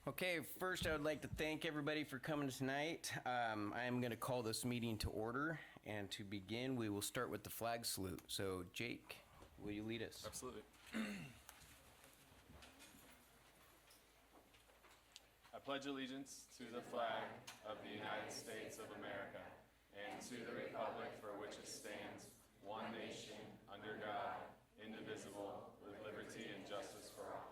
Okay, first I would like to thank everybody for coming tonight. I am going to call this meeting to order, and to begin, we will start with the flag salute. So, Jake, will you lead us? Absolutely. I pledge allegiance to the flag of the United States of America and to the republic for which it stands, one nation, under God, indivisible, with liberty and justice for all.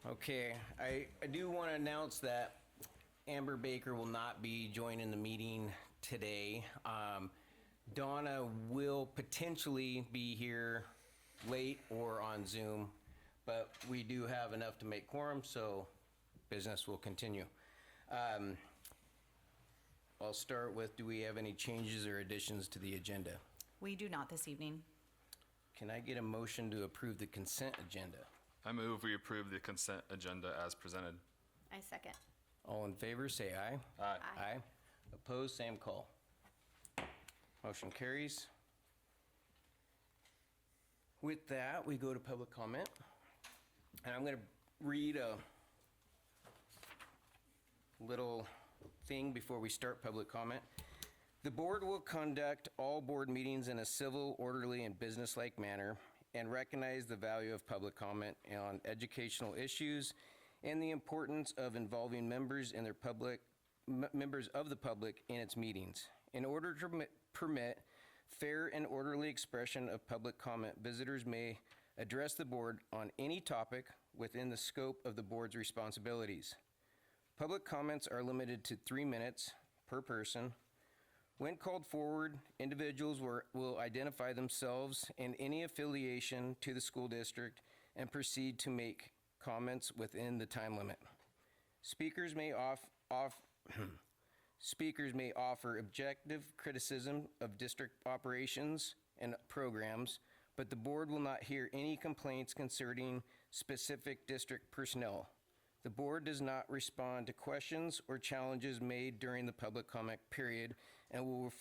Okay, I do want to announce that Amber Baker will not be joining the meeting today. Donna will potentially be here late or on Zoom, but we do have enough to make quorum, so business will continue. I'll start with, do we have any changes or additions to the agenda? We do not this evening. Can I get a motion to approve the consent agenda? I move we approve the consent agenda as presented. I second. All in favor, say aye. Aye. Aye. Opposed, same call. Motion carries. With that, we go to public comment. And I'm going to read a little thing before we start public comment. The board will conduct all board meetings in a civil, orderly, and businesslike manner and recognize the value of public comment on educational issues and the importance of involving members of the public in its meetings. In order to permit fair and orderly expression of public comment, visitors may address the board on any topic within the scope of the board's responsibilities. Public comments are limited to 3 minutes per person. When called forward, individuals will identify themselves and any affiliation to the school district and proceed to make comments within the time limit. Speakers may offer objective criticism of district operations and programs, but the board will not hear any complaints concerning specific district personnel. The board does not respond to questions or challenges made during the public comment period and will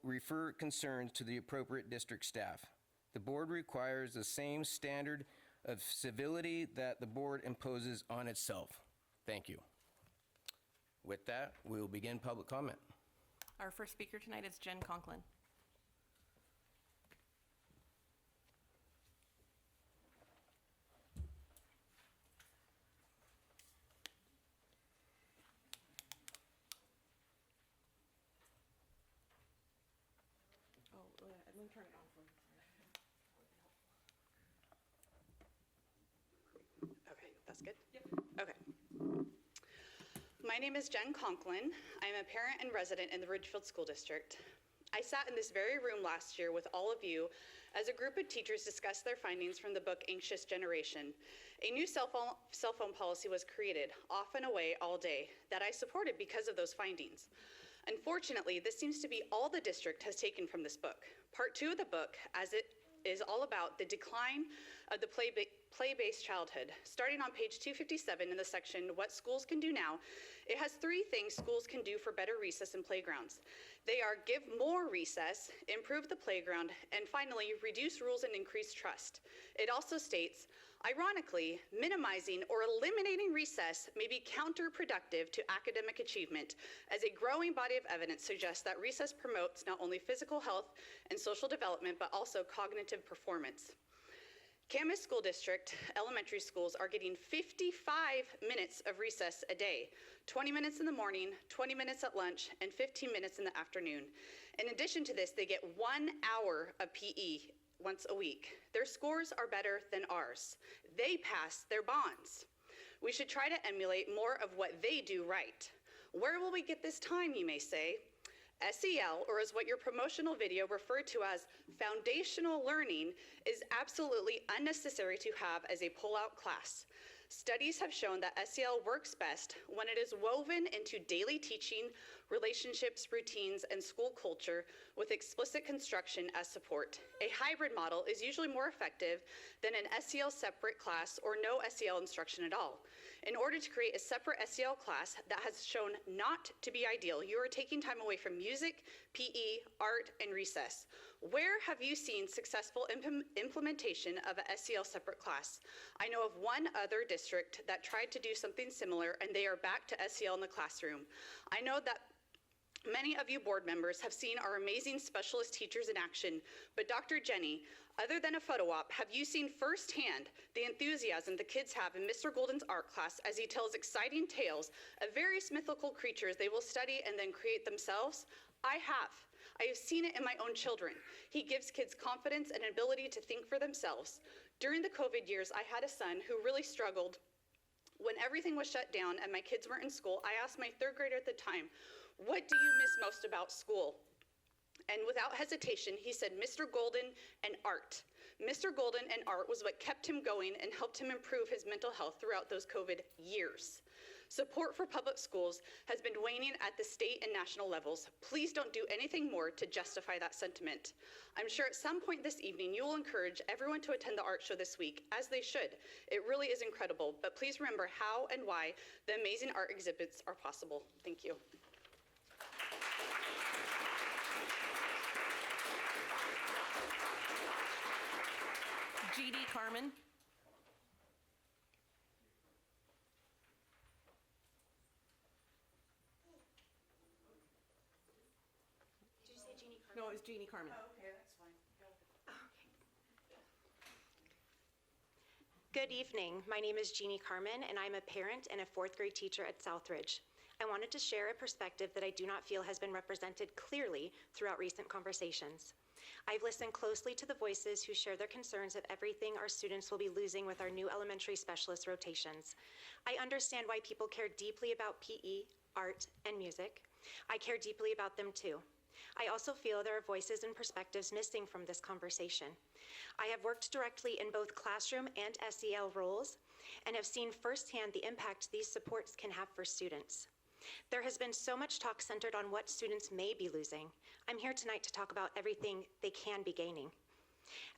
refer concerns to the appropriate district staff. The board requires the same standard of civility that the board imposes on itself. Thank you. With that, we will begin public comment. Our first speaker tonight is Jen Conklin. Let me turn it on for you. Okay, that's good? Yep. Okay. My name is Jen Conklin. I'm a parent and resident in the Ridgefield School District. I sat in this very room last year with all of you as a group of teachers discussed their findings from the book Anxious Generation. A new cell phone policy was created, off and away all day, that I supported because of those findings. Unfortunately, this seems to be all the district has taken from this book. Part 2 of the book, as it is all about the decline of the play-based childhood. Starting on page 257 in the section, What Schools Can Do Now, it has 3 things schools can do for better recess and playgrounds. They are give more recess, improve the playground, and finally, reduce rules and increase trust. It also states, ironically, minimizing or eliminating recess may be counterproductive to academic achievement, as a growing body of evidence suggests that recess promotes not only physical health and social development, but also cognitive performance. Camas School District elementary schools are getting 55 minutes of recess a day, 20 minutes in the morning, 20 minutes at lunch, and 15 minutes in the afternoon. In addition to this, they get 1 hour of PE once a week. Their scores are better than ours. They pass their bonds. We should try to emulate more of what they do right. Where will we get this time, you may say? SEL, or as what your promotional video referred to as foundational learning, is absolutely unnecessary to have as a pull-out class. Studies have shown that SEL works best when it is woven into daily teaching, relationships, routines, and school culture with explicit construction as support. A hybrid model is usually more effective than an SEL separate class or no SEL instruction at all. In order to create a separate SEL class that has shown not to be ideal, you are taking time away from music, PE, art, and recess. Where have you seen successful implementation of a SEL separate class? I know of one other district that tried to do something similar, and they are back to SEL in the classroom. I know that many of you board members have seen our amazing specialist teachers in action, but Dr. Jenny, other than a photo op, have you seen firsthand the enthusiasm the kids have in Mr. Golden's art class as he tells exciting tales of various mythical creatures they will study and then create themselves? I have. I have seen it in my own children. He gives kids confidence and ability to think for themselves. During the COVID years, I had a son who really struggled. When everything was shut down and my kids weren't in school, I asked my third grader at the time, "What do you miss most about school?" And without hesitation, he said, "Mr. Golden and art." Mr. Golden and art was what kept him going and helped him improve his mental health throughout those COVID years. Support for public schools has been waning at the state and national levels. Please don't do anything more to justify that sentiment. I'm sure at some point this evening you will encourage everyone to attend the art show this week, as they should. It really is incredible, but please remember how and why the amazing art exhibits are possible. Thank you. G.D. Carmen. Did you say Jeannie Carmen? No, it was Jeannie Carmen. Oh, okay, that's fine. Good evening. My name is Jeannie Carmen, and I'm a parent and a fourth grade teacher at Southridge. I wanted to share a perspective that I do not feel has been represented clearly throughout recent conversations. I've listened closely to the voices who share their concerns of everything our students will be losing with our new elementary specialist rotations. I understand why people care deeply about PE, art, and music. I care deeply about them too. I also feel there are voices and perspectives missing from this conversation. I have worked directly in both classroom and SEL roles and have seen firsthand the impact these supports can have for students. There has been so much talk centered on what students may be losing. I'm here tonight to talk about everything they can be gaining.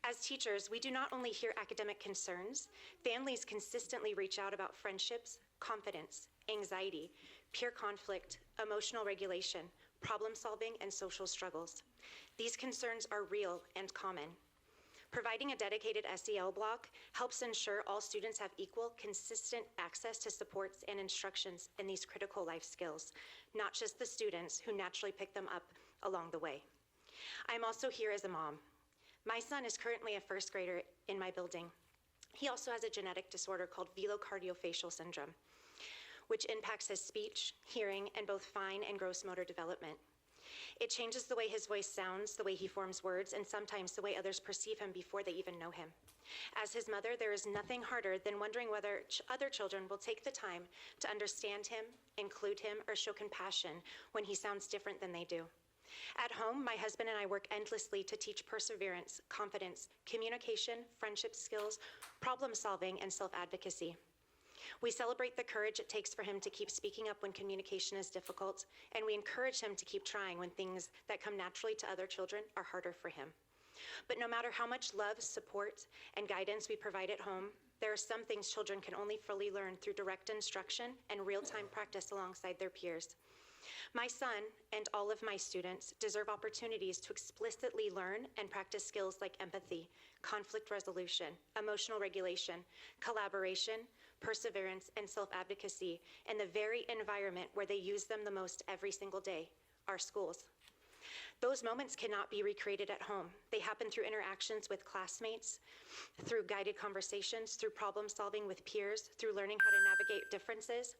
As teachers, we do not only hear academic concerns, families consistently reach out about friendships, confidence, anxiety, peer conflict, emotional regulation, problem solving, and social struggles. These concerns are real and common. Providing a dedicated SEL block helps ensure all students have equal, consistent access to supports and instructions in these critical life skills, not just the students who naturally pick them up along the way. I'm also here as a mom. My son is currently a first grader in my building. He also has a genetic disorder called velocardiofacial syndrome, which impacts his speech, hearing, and both fine and gross motor development. It changes the way his voice sounds, the way he forms words, and sometimes the way others perceive him before they even know him. As his mother, there is nothing harder than wondering whether other children will take the time to understand him, include him, or show compassion when he sounds different than they do. At home, my husband and I work endlessly to teach perseverance, confidence, communication, friendship skills, problem solving, and self-advocacy. We celebrate the courage it takes for him to keep speaking up when communication is difficult, and we encourage him to keep trying when things that come naturally to other children are harder for him. But no matter how much love, support, and guidance we provide at home, there are some things children can only fully learn through direct instruction and real-time practice alongside their peers. My son and all of my students deserve opportunities to explicitly learn and practice skills like empathy, conflict resolution, emotional regulation, collaboration, perseverance, and self-advocacy in the very environment where they use them the most every single day, our schools. Those moments cannot be recreated at home. They happen through interactions with classmates, through guided conversations, through problem solving with peers, through learning how to navigate differences.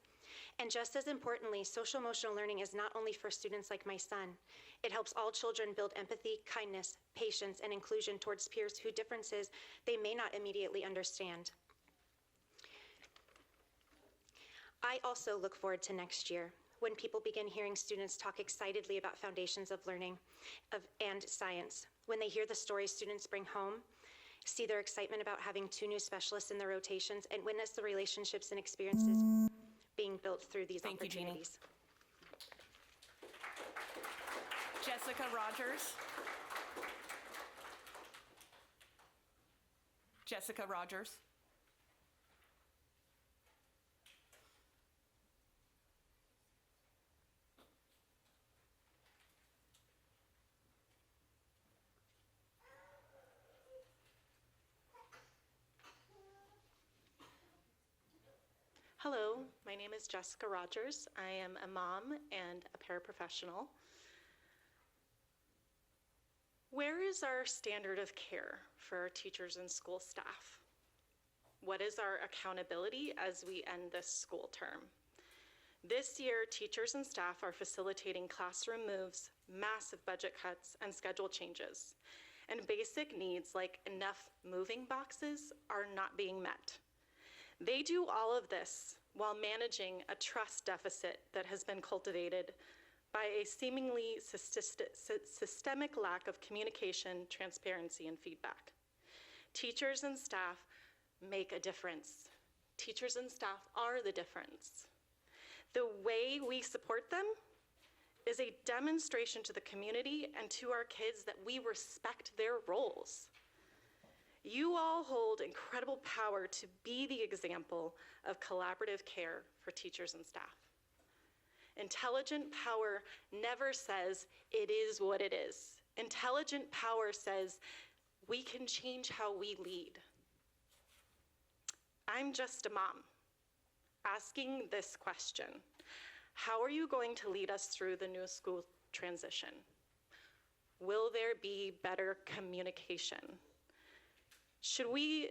And just as importantly, social emotional learning is not only for students like my son. It helps all children build empathy, kindness, patience, and inclusion towards peers whose differences they may not immediately understand. I also look forward to next year, when people begin hearing students talk excitedly about foundations of learning and science, when they hear the stories students bring home, see their excitement about having 2 new specialists in their rotations, and witness the relationships and experiences being built through these opportunities. Jessica Rogers. Jessica Rogers. Hello, my name is Jessica Rogers. I am a mom and a paraprofessional. Where is our standard of care for our teachers and school staff? What is our accountability as we end this school term? This year, teachers and staff are facilitating classroom moves, massive budget cuts, and schedule changes. And basic needs like enough moving boxes are not being met. They do all of this while managing a trust deficit that has been cultivated by a seemingly systemic lack of communication, transparency, and feedback. Teachers and staff make a difference. Teachers and staff are the difference. The way we support them is a demonstration to the community and to our kids that we respect their roles. You all hold incredible power to be the example of collaborative care for teachers and staff. Intelligent power never says it is what it is. Intelligent power says we can change how we lead. I'm just a mom asking this question. How are you going to lead us through the new school transition? Will there be better communication? Should we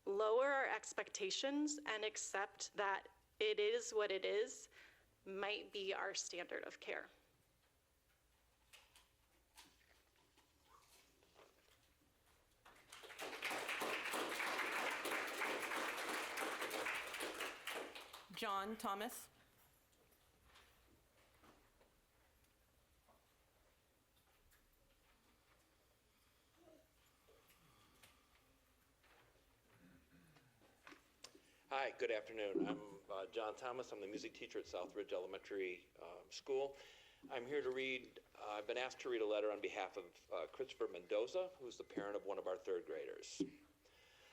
lower our expectations and accept that it is what it is might be our standard of care? John Thomas. Hi, good afternoon. I'm John Thomas. I'm the music teacher at Southridge Elementary School. I'm here to read, I've been asked to read a letter on behalf of Christopher Mendoza, who's the parent of one of our third graders.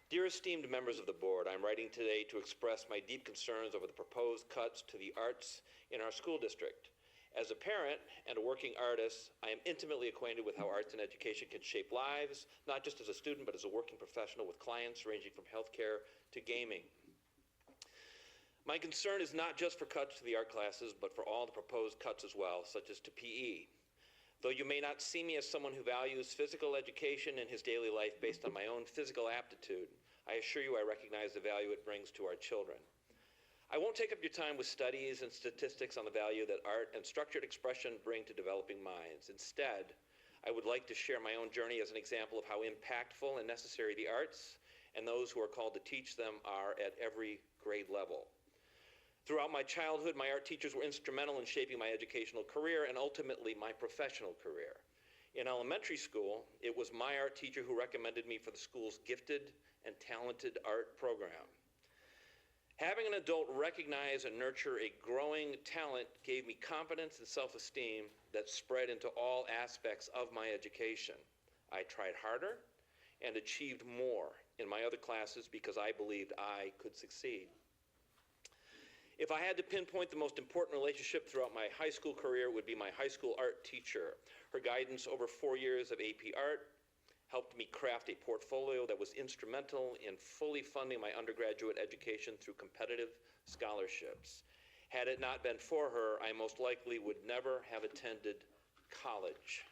Dear esteemed members of the board, I'm writing today to express my deep concerns over the proposed cuts to the arts in our school district. As a parent and a working artist, I am intimately acquainted with how arts and education can shape lives, not just as a student, but as a working professional with clients ranging from healthcare to gaming. My concern is not just for cuts to the art classes, but for all the proposed cuts as well, such as to PE. Though you may not see me as someone who values physical education in his daily life based on my own physical aptitude, I assure you I recognize the value it brings to our children. I won't take up your time with studies and statistics on the value that art and structured expression bring to developing minds. Instead, I would like to share my own journey as an example of how impactful and necessary the arts and those who are called to teach them are at every grade level. Throughout my childhood, my art teachers were instrumental in shaping my educational career and ultimately my professional career. In elementary school, it was my art teacher who recommended me for the school's gifted and talented art program. Having an adult recognize and nurture a growing talent gave me confidence and self-esteem that spread into all aspects of my education. I tried harder and achieved more in my other classes because I believed I could succeed. If I had to pinpoint the most important relationship throughout my high school career, it would be my high school art teacher. Her guidance over 4 years of AP art helped me craft a portfolio that was instrumental in fully funding my undergraduate education through competitive scholarships. Had it not been for her, I most likely would never have attended college.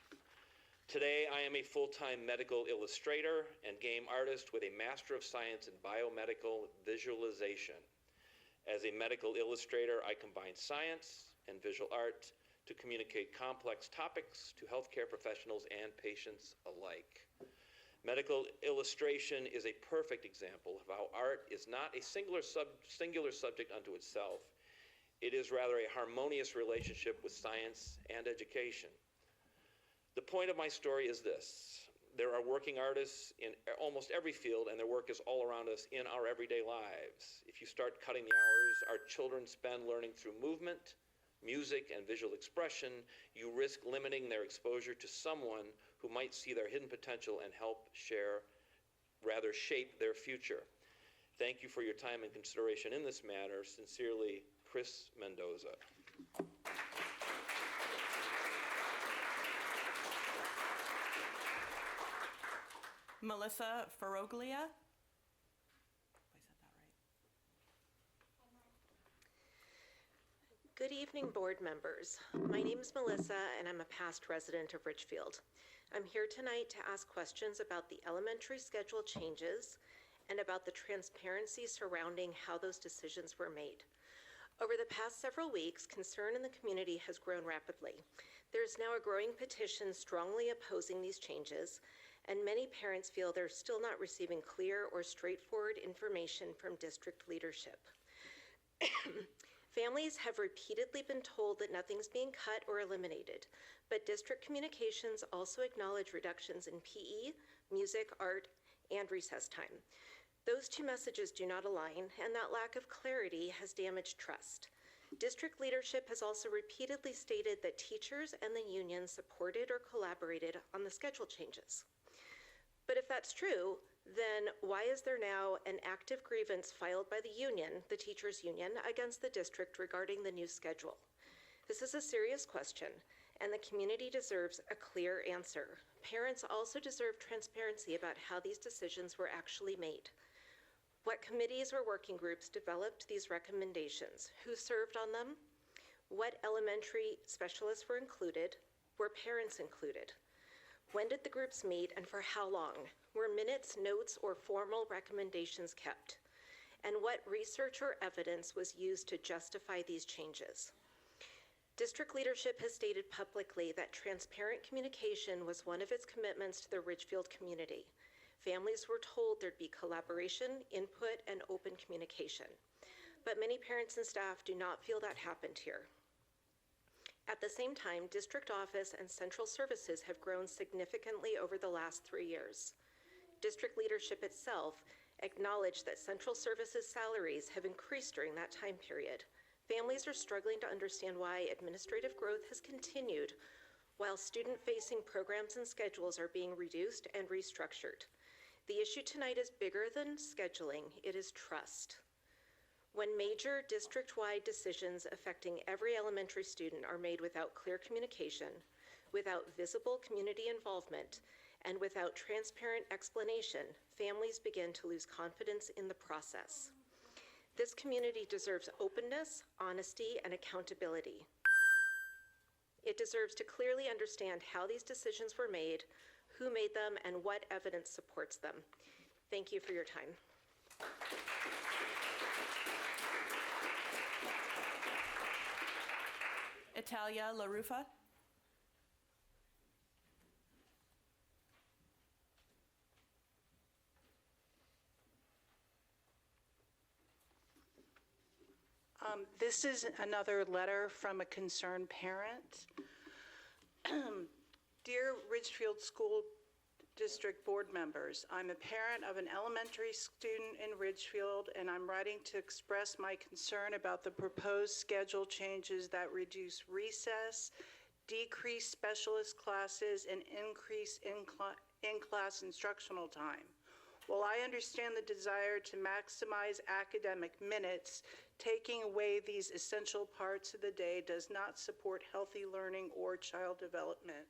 Today, I am a full-time medical illustrator and game artist with a Master of Science in Biomedical Visualization. As a medical illustrator, I combine science and visual art to communicate complex topics to healthcare professionals and patients alike. Medical illustration is a perfect example of how art is not a singular subject unto itself. It is rather a harmonious relationship with science and education. The point of my story is this. There are working artists in almost every field, and their work is all around us in our everyday lives. If you start cutting the hours our children spend learning through movement, music, and visual expression, you risk limiting their exposure to someone who might see their hidden potential and help shape their future. Thank you for your time and consideration in this matter. Sincerely, Chris Mendoza. Melissa Faroglia. If I said that right. Good evening, board members. My name is Melissa, and I'm a past resident of Ridgefield. I'm here tonight to ask questions about the elementary schedule changes and about the transparency surrounding how those decisions were made. Over the past several weeks, concern in the community has grown rapidly. There's now a growing petition strongly opposing these changes, and many parents feel they're still not receiving clear or straightforward information from district leadership. Families have repeatedly been told that nothing's being cut or eliminated, but district communications also acknowledge reductions in PE, music, art, and recess time. Those two messages do not align, and that lack of clarity has damaged trust. District leadership has also repeatedly stated that teachers and the union supported or collaborated on the schedule changes. But if that's true, then why is there now an active grievance filed by the union, the teachers' union, against the district regarding the new schedule? This is a serious question, and the community deserves a clear answer. Parents also deserve transparency about how these decisions were actually made. What committees or working groups developed these recommendations? Who served on them? What elementary specialists were included? Were parents included? When did the groups meet and for how long? Were minutes, notes, or formal recommendations kept? And what research or evidence was used to justify these changes? District leadership has stated publicly that transparent communication was one of its commitments to the Ridgefield community. Families were told there'd be collaboration, input, and open communication. But many parents and staff do not feel that happened here. At the same time, district office and central services have grown significantly over the last 3 years. District leadership itself acknowledged that central services salaries have increased during that time period. Families are struggling to understand why administrative growth has continued while student-facing programs and schedules are being reduced and restructured. The issue tonight is bigger than scheduling, it is trust. When major district-wide decisions affecting every elementary student are made without clear communication, without visible community involvement, and without transparent explanation, families begin to lose confidence in the process. This community deserves openness, honesty, and accountability. It deserves to clearly understand how these decisions were made, who made them, and what evidence supports them. Thank you for your time. Italia LaRufa. This is another letter from a concerned parent. Dear Ridgefield School District Board members, I'm a parent of an elementary student in Ridgefield, and I'm writing to express my concern about the proposed schedule changes that reduce recess, decrease specialist classes, and increase in-class instructional time. While I understand the desire to maximize academic minutes, taking away these essential parts of the day does not support healthy learning or child development.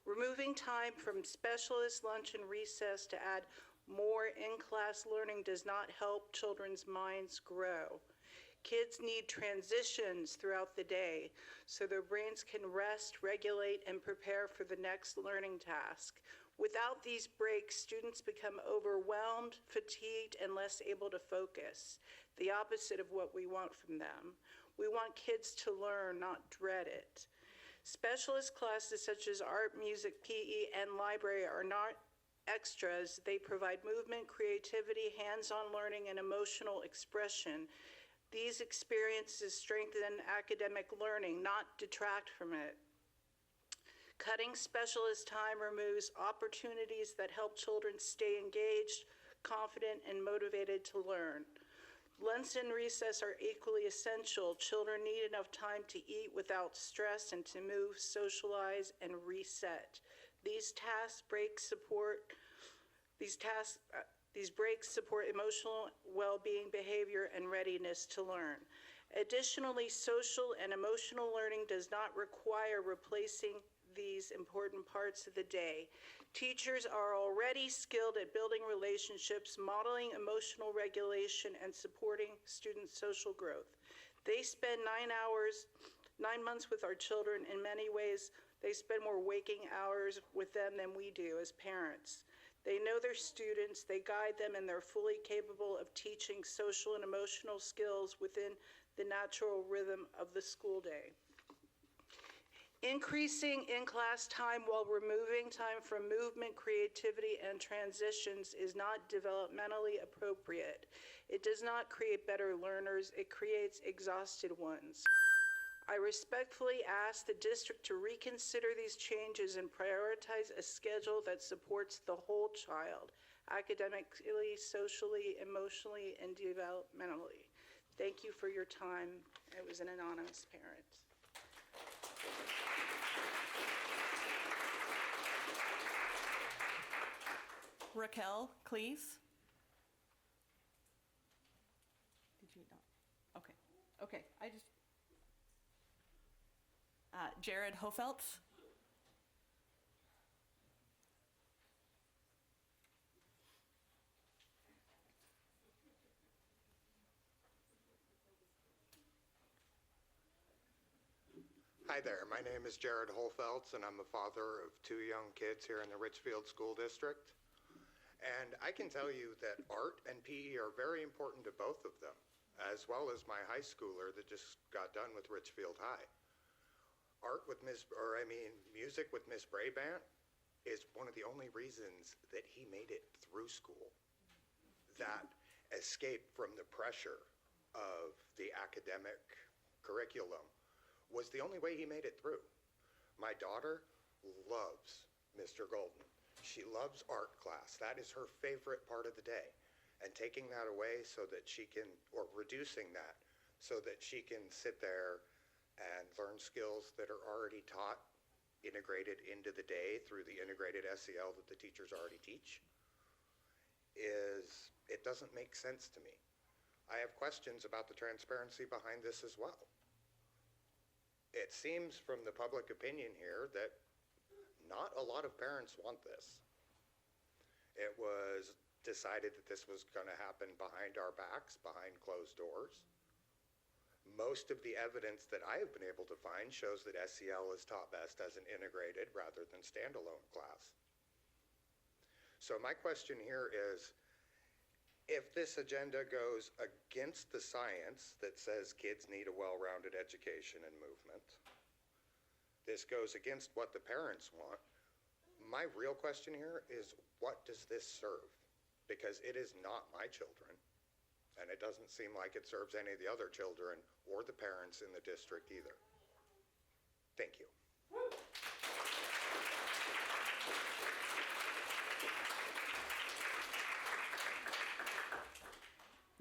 Removing time from specialist lunch and recess to add more in-class learning does not help children's minds grow. Kids need transitions throughout the day so their brains can rest, regulate, and prepare for the next learning task. Without these breaks, students become overwhelmed, fatigued, and less able to focus, the opposite of what we want from them. We want kids to learn, not dread it. Specialist classes such as art, music, PE, and library are not extras. They provide movement, creativity, hands-on learning, and emotional expression. These experiences strengthen academic learning, not detract from it. Cutting specialist time removes opportunities that help children stay engaged, confident, and motivated to learn. Lunch and recess are equally essential. Children need enough time to eat without stress and to move, socialize, and reset. These breaks support emotional well-being, behavior, and readiness to learn. Additionally, social and emotional learning does not require replacing these important parts of the day. Teachers are already skilled at building relationships, modeling emotional regulation, and supporting student social growth. They spend 9 months with our children. In many ways, they spend more waking hours with them than we do as parents. They know their students, they guide them, and they're fully capable of teaching social and emotional skills within the natural rhythm of the school day. Increasing in-class time while removing time from movement, creativity, and transitions is not developmentally appropriate. It does not create better learners, it creates exhausted ones. I respectfully ask the district to reconsider these changes and prioritize a schedule that supports the whole child, academically, socially, emotionally, and developmentally. Thank you for your time. It was an anonymous parent. Raquel Cleese. Did you not? Okay. Okay. I just. Jared Hofeltz. Hi there, my name is Jared Holfeltz, and I'm a father of 2 young kids here in the Ridgefield School District. And I can tell you that art and PE are very important to both of them, as well as my high schooler that just got done with Ridgefield High. Music with Miss Brabant is one of the only reasons that he made it through school. That escape from the pressure of the academic curriculum was the only way he made it through. My daughter loves Mr. Golden. She loves art class. That is her favorite part of the day. And taking that away so that she can, or reducing that, so that she can sit there and learn skills that are already taught, integrated into the day through the integrated SEL that the teachers already teach, it doesn't make sense to me. I have questions about the transparency behind this as well. It seems from the public opinion here that not a lot of parents want this. It was decided that this was going to happen behind our backs, behind closed doors. Most of the evidence that I have been able to find shows that SEL is taught best as an integrated rather than standalone class. So my question here is, if this agenda goes against the science that says kids need a well-rounded education and movement, this goes against what the parents want, my real question here is, what does this serve? Because it is not my children, and it doesn't seem like it serves any of the other children or the parents in the district either. Thank you.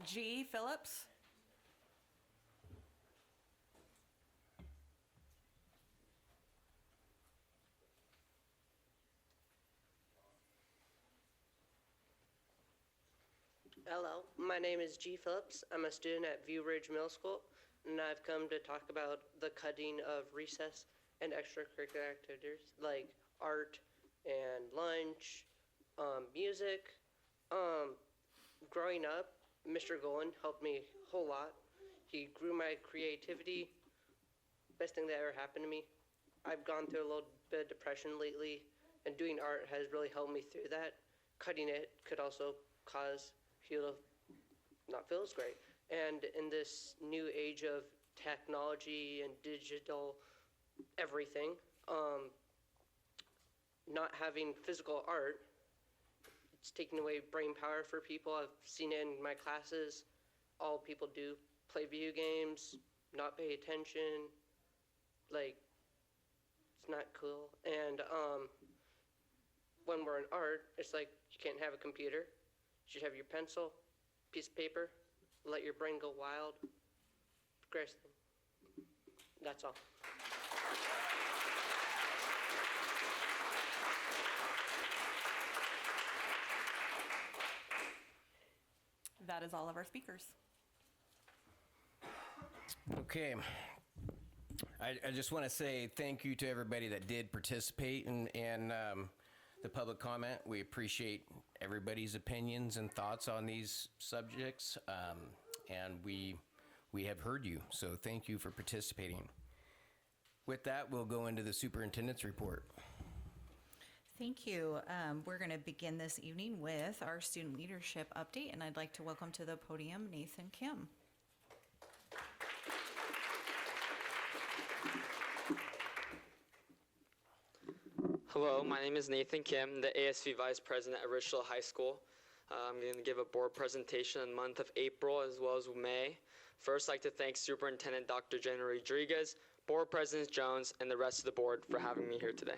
G. Phillips. Hello, my name is G. Phillips. I'm a student at View Ridge Middle School, and I've come to talk about the cutting of recess and extracurricular activities like art and lunch, music. Growing up, Mr. Golan helped me a whole lot. He grew my creativity. Best thing that ever happened to me. I've gone through a little bit of depression lately, and doing art has really helped me through that. Cutting it could also cause you to not feel as great. And in this new age of technology and digital everything, not having physical art, it's taking away brain power for people. I've seen it in my classes. All people do, play video games, not pay attention. Like, it's not cool. And when we're in art, it's like you can't have a computer. You should have your pencil, piece of paper, let your brain go wild. Greatest thing. That's all. That is all of our speakers. Okay. I just want to say thank you to everybody that did participate in the public comment. We appreciate everybody's opinions and thoughts on these subjects, and we we have heard you, so thank you for participating. With that, we'll go into the superintendent's report. Thank you. We're going to begin this evening with our student leadership update, and I'd like to welcome to the podium Nathan Kim. Hello, my name is Nathan Kim, the ASV Vice President at Ridgefield High School. I'm going to give a board presentation in the month of April as well as May. First, I'd like to thank Superintendent Dr. Jen Rodriguez, Board President Jones, and the rest of the board for having me here today.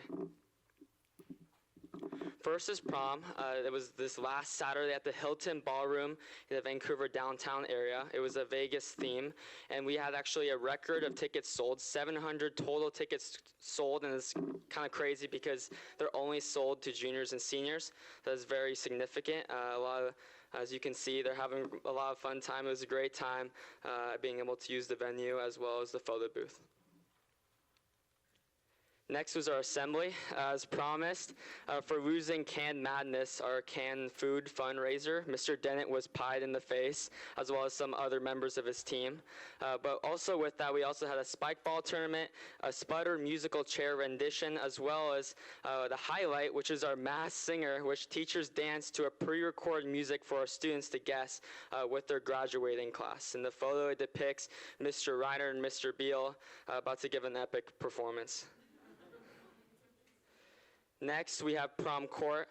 First is prom. It was this last Saturday at the Hilton Ballroom in the Vancouver downtown area. It was a Vegas theme, and we had actually a record of tickets sold, 700 total tickets sold, and it's kind of crazy because they're only sold to juniors and seniors. That's very significant. As you can see, they're having a lot of fun time. It was a great time being able to use the venue as well as the photo booth. Next was our assembly. As promised, for losing Canned Madness, our canned food fundraiser, Mr. Dennett was pied in the face, as well as some other members of his team. But also with that, we also had a spike ball tournament, a Sputter musical chair rendition, as well as the highlight, which is our mass singer, which teachers dance to a pre-recorded music for our students to guess with their graduating class. In the photo, it depicts Mr. Reiner and Mr. Beal about to give an epic performance. Next, we have prom court.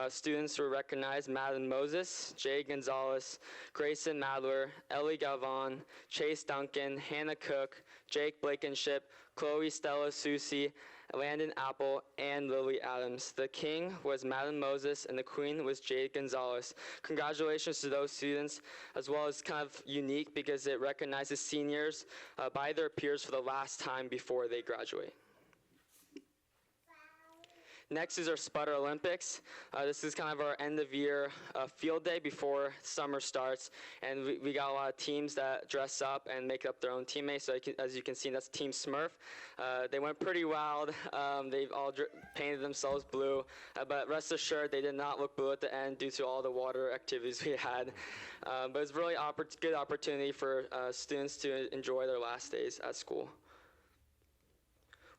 Students were recognized: Madeline Moses, Jay Gonzalez, Grayson Madler, Ellie Galvan, Chase Duncan, Hannah Cook, Jake Blankenship, Chloe Stella Susi, Landon Apple, and Lily Adams. The king was Madeline Moses, and the queen was Jay Gonzalez. Congratulations to those students, as well as kind of unique because it recognizes seniors by their peers for the last time before they graduate. Next is our Sputter Olympics. This is kind of our end of year field day before summer starts. And we got a lot of teams that dress up and make up their own teammates. So as you can see, that's Team Smurf. They went pretty wild. They've all painted themselves blue. But rest assured, they did not look blue at the end due to all the water activities we had. But it's really good opportunity for students to enjoy their last days at school.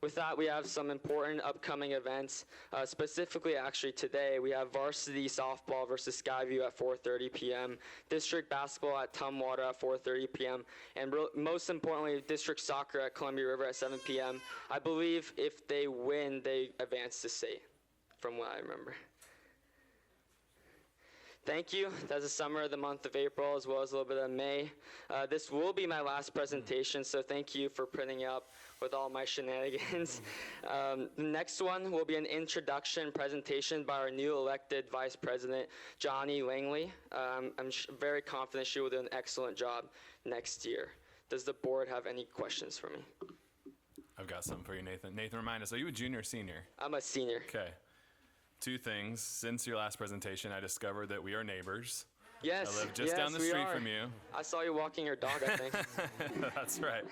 With that, we have some important upcoming events. Specifically, actually today, we have varsity softball versus Skyview at 4:30 p.m., district basketball at Tumwater at 4:30 p.m., and most importantly, district soccer at Columbia River at 7 p.m. I believe if they win, they advance to state, from what I remember. Thank you. That's the summer of the month of April, as well as a little bit of May. This will be my last presentation, so thank you for putting up with all my shenanigans. The next one will be an introduction presentation by our new elected Vice President, Johnny Langley. I'm very confident she will do an excellent job next year. Does the board have any questions for me? I've got something for you, Nathan. Nathan, remind us, are you a junior or senior? I'm a senior. Okay. Two things. Since your last presentation, I discovered that we are neighbors. Yes. I live just down the street from you. I saw you walking your dog, I think. That's right.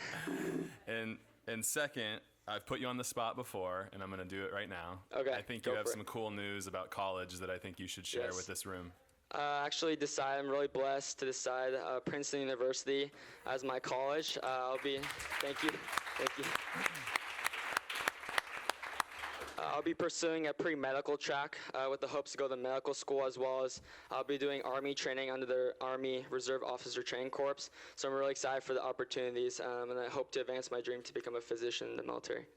And second, I've put you on the spot before, and I'm going to do it right now. Okay. I think you have some cool news about college that I think you should share with this room. Actually I'm really blessed to decide Princeton University as my college. Thank you. I'll be pursuing a pre-medical track with the hopes to go to medical school, as well as I'll be doing Army training under the Army Reserve Officer Training Corps. So I'm really excited for the opportunities, and I hope to advance my dream to become a physician in the military.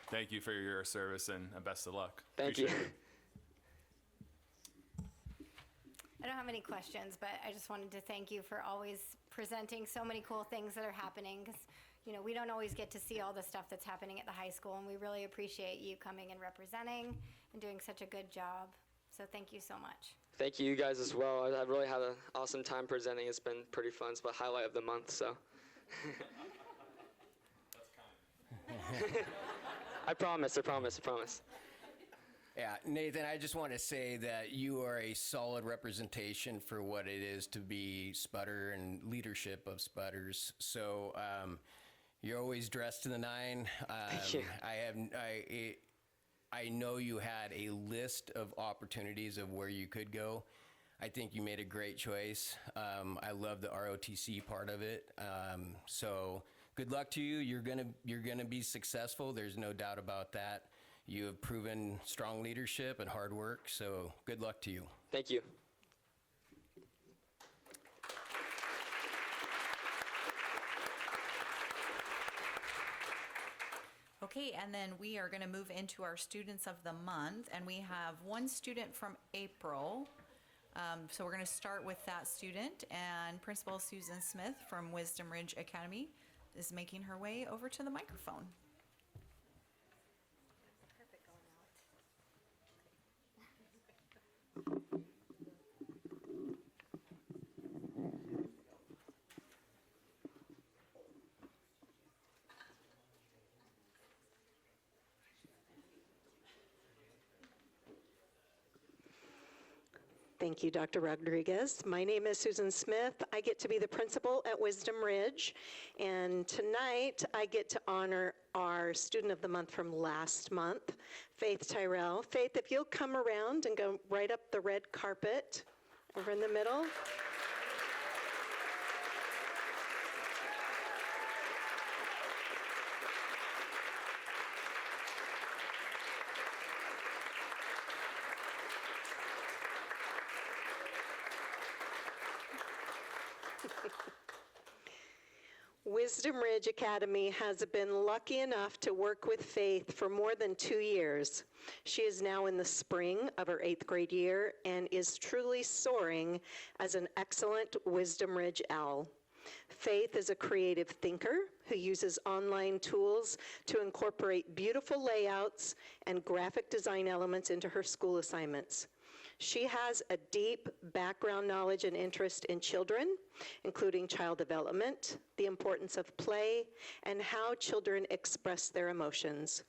Thank you for your service, and best of luck. Thank you. I don't have any questions, but I just wanted to thank you for always presenting so many cool things that are happening, because we don't always get to see all the stuff that's happening at the high school, and we really appreciate you coming and representing and doing such a good job. So thank you so much. Thank you guys as well. I've really had an awesome time presenting. It's been pretty fun. It's the highlight of the month, so. That's kind. I promise. Yeah, Nathan, I just want to say that you are a solid representation for what it is to be Sputter and leadership of Sputters. So you're always dressed to the nine. Thank you. I know you had a list of opportunities of where you could go. I think you made a great choice. I love the ROTC part of it. So good luck to you. You're gonna be successful. There's no doubt about that. You have proven strong leadership and hard work. So good luck to you. Thank you. Okay, and then we are going to move into our Students of the Month, and we have one student from April. So we're going to start with that student, and Principal Susan Smith from Wisdom Ridge Academy is making her way over to the microphone. Thank you, Dr. Rodriguez. My name is Susan Smith. I get to be the principal at Wisdom Ridge, and tonight I get to honor our Student of the Month from last month, Faith Tyrell. Faith, if you'll come around and go right up the red carpet over in the middle. Wisdom Ridge Academy has been lucky enough to work with Faith for more than 2 years. She is now in the spring of her 8th grade year and is truly soaring as an excellent Wisdom Ridge owl. Faith is a creative thinker who uses online tools to incorporate beautiful layouts and graphic design elements into her school assignments. She has a deep background knowledge and interest in children, including child development, the importance of play, and how children express their emotions.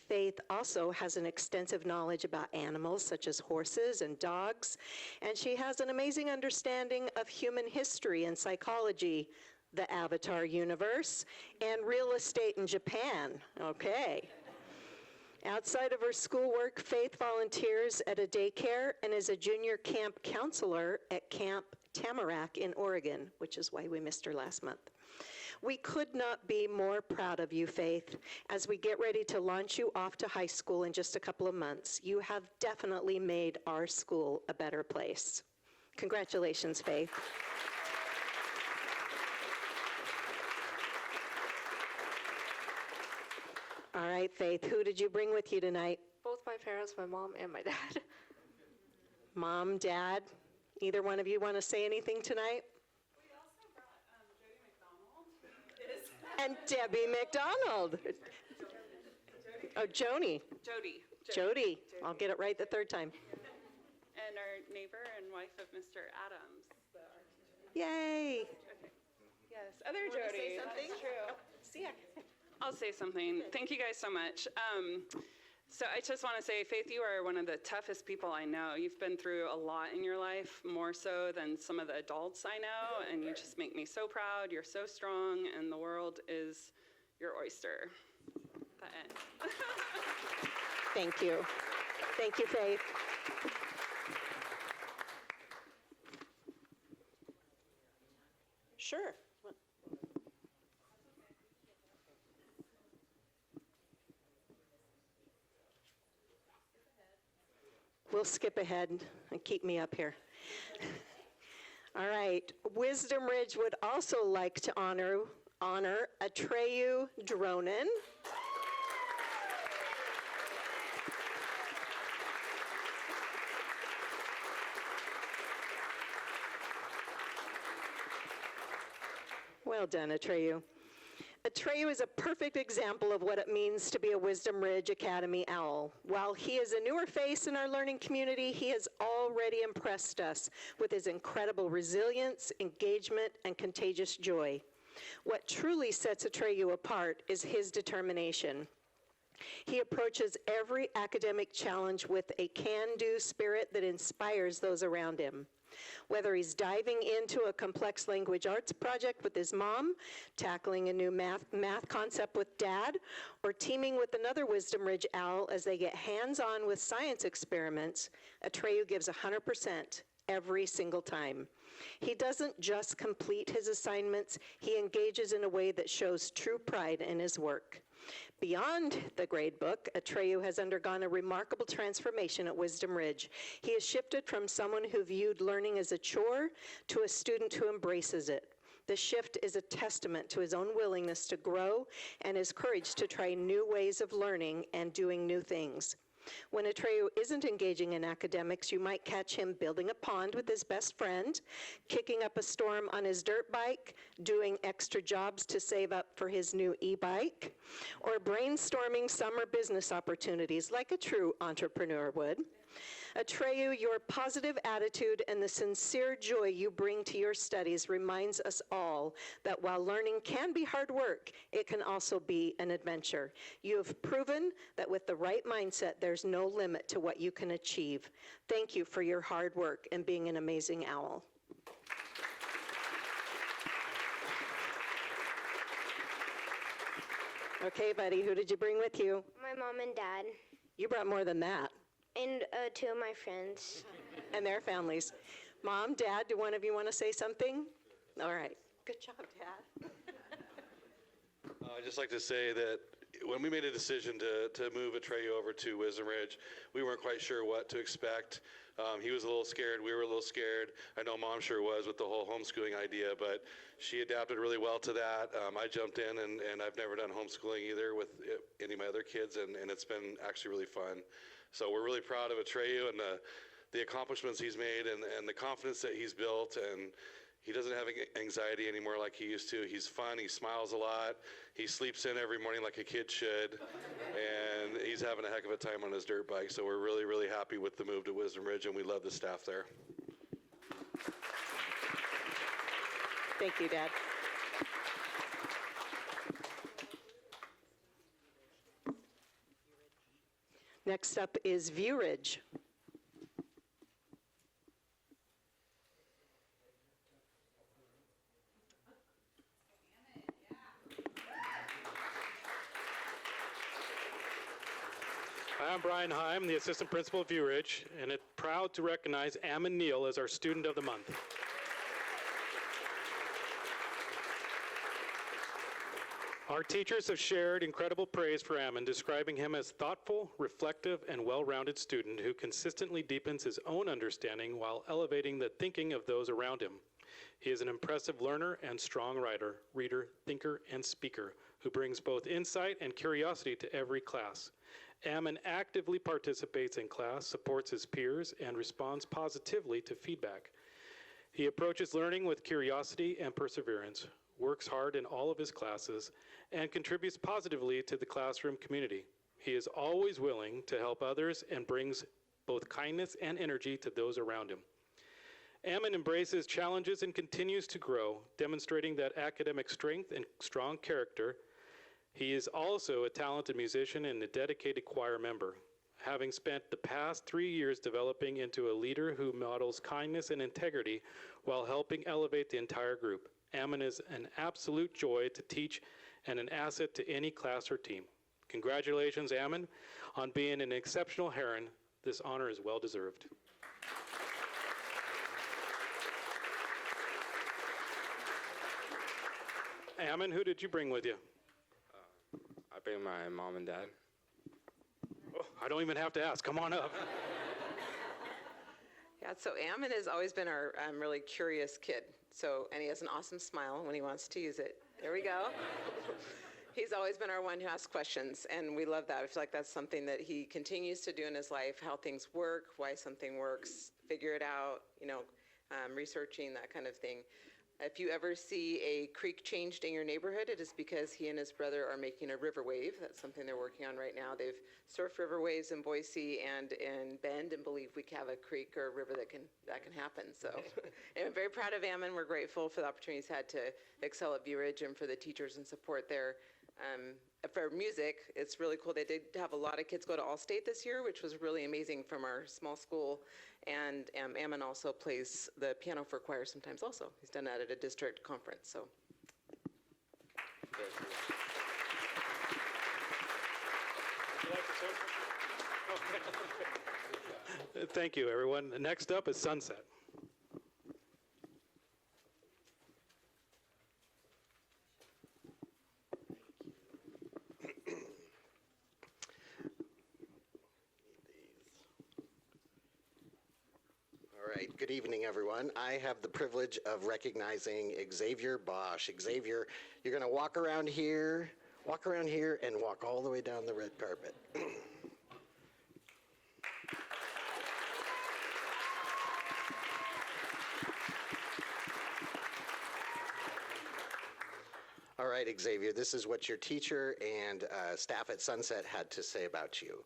Faith also has an extensive knowledge about animals such as horses and dogs, and she has an amazing understanding of human history and psychology, the Avatar universe, and real estate in Japan. Okay. Outside of her schoolwork, Faith volunteers at a daycare and is a junior camp counselor at Camp Tamarack in Oregon, which is why we missed her last month. We could not be more proud of you, Faith, as we get ready to launch you off to high school in just a couple of months. You have definitely made our school a better place. Congratulations, Faith. All right, Faith, who did you bring with you tonight? Both my parents, my mom and my dad. Mom, Dad, either one of you want to say anything tonight? We also brought And Debbie McDonald. Oh, Joni. Jody. I'll get it right the third time. And our neighbor and wife of Mr. Adams. Yay. Okay. Yes, other Wanna Jody. say something? That's true. Oh, see ya. I'll say something. Thank you guys so much. So I just want to say, Faith, you are one of the toughest people I know. You've been through a lot in your life, more so than some of the adults I know, and you just make me so proud. You're so strong, and the world is your oyster. The end. Thank you. Thank you, Faith. Sure. We'll skip ahead and keep me up here. All right. Wisdom Ridge would also like to honor Atreyu Dronin. Well done, Atreyu. Atreyu is a perfect example of what it means to be a Wisdom Ridge Academy owl. While he is a newer face in our learning community, he has already impressed us with his incredible resilience, engagement, and contagious joy. What truly sets Atreyu apart is his determination. He approaches every academic challenge with a can-do spirit that inspires those around him. Whether he's diving into a complex language arts project with his mom, tackling a new math concept with dad, or teaming with another Wisdom Ridge owl as they get hands-on with science experiments, Atreyu gives 100% every single time. He doesn't just complete his assignments, he engages in a way that shows true pride in his work. Beyond the grade book, Atreyu has undergone a remarkable transformation at Wisdom Ridge. He has shifted from someone who viewed learning as a chore to a student who embraces it. The shift is a testament to his own willingness to grow and his courage to try new ways of learning and doing new things. When Atreyu isn't engaging in academics, you might catch him building a pond with his best friend, kicking up a storm on his dirt bike, doing extra jobs to save up for his new e-bike, or brainstorming summer business opportunities like a true entrepreneur would. Atreyu, your positive attitude and the sincere joy you bring to your studies reminds us all that while learning can be hard work, it can also be an adventure. You have proven that with the right mindset, there's no limit to what you can achieve. Thank you for your hard work and being an amazing owl. Okay, buddy, who did you bring with you? My mom and dad. You brought more than that. And two of my friends. And their families. Mom, Dad, do one of you want to say something? All right. Good job, Dad. I'd just like to say that when we made a decision to move Atreyu over to Wisdom Ridge, we weren't quite sure what to expect. He was a little scared. We were a little scared. I know Mom sure was with the whole homeschooling idea, but she adapted really well to that. I jumped in, and I've never done homeschooling either with any of my other kids, and it's been actually really fun. So we're really proud of Atreyu and the accomplishments he's made and the confidence that he's built, and he doesn't have anxiety anymore like he used to. He's fun, he smiles a lot, he sleeps in every morning like a kid should, and he's having a heck of a time on his dirt bike. So we're really, really happy with the move to Wisdom Ridge, and we love the staff there. Thank you, Dad. Next up is View Ridge. Hi, I'm Brian Heim, the Assistant Principal of View Ridge, and it's proud to recognize Ammon Neal as our Student of the Month. Our teachers have shared incredible praise for Ammon, describing him as thoughtful, reflective, and well-rounded student who consistently deepens his own understanding while elevating the thinking of those around him. He is an impressive learner and strong writer, reader, thinker, and speaker who brings both insight and curiosity to every class. Ammon actively participates in class, supports his peers, and responds positively to feedback. He approaches learning with curiosity and perseverance, works hard in all of his classes, and contributes positively to the classroom community. He is always willing to help others and brings both kindness and energy to those around him. Ammon embraces challenges and continues to grow, demonstrating that academic strength and strong character. He is also a talented musician and a dedicated choir member, having spent the past 3 years developing into a leader who models kindness and integrity while helping elevate the entire group. Ammon is an absolute joy to teach and an asset to any class or team. Congratulations, Ammon, on being an exceptional Heron. This honor is well deserved. Ammon, who did you bring with you? I bring my mom and dad. Oh, I don't even have to ask. Come on up. Yeah, so Ammon has always been our really curious kid. And he has an awesome smile when he wants to use it. There we go. He's always been our one who asks questions, and we love that. I feel like that's something that he continues to do in his life, how things work, why something works, figure it out, researching, that kind of thing. If you ever see a creek changed in your neighborhood, it is because he and his brother are making a river wave. That's something they're working on right now. They've surfed river waves in Boise and in Bend, and believe we have a creek or a river that can happen. So I'm very proud of Ammon. We're grateful for the opportunity he's had to excel at View Ridge and for the teachers and support there. For music, it's really cool. They did have a lot of kids go to All-State this year, which was really amazing from our small school. And Ammon also plays the piano for choir sometimes also. He's done that at a district conference, so. Thank you, everyone. Next up is Sunset. All right, good evening, everyone. I have the privilege of recognizing Xavier Bosch. Xavier, you're going to walk around here, and walk all the way down the red carpet. All right, Xavier, this is what your teacher and staff at Sunset had to say about you.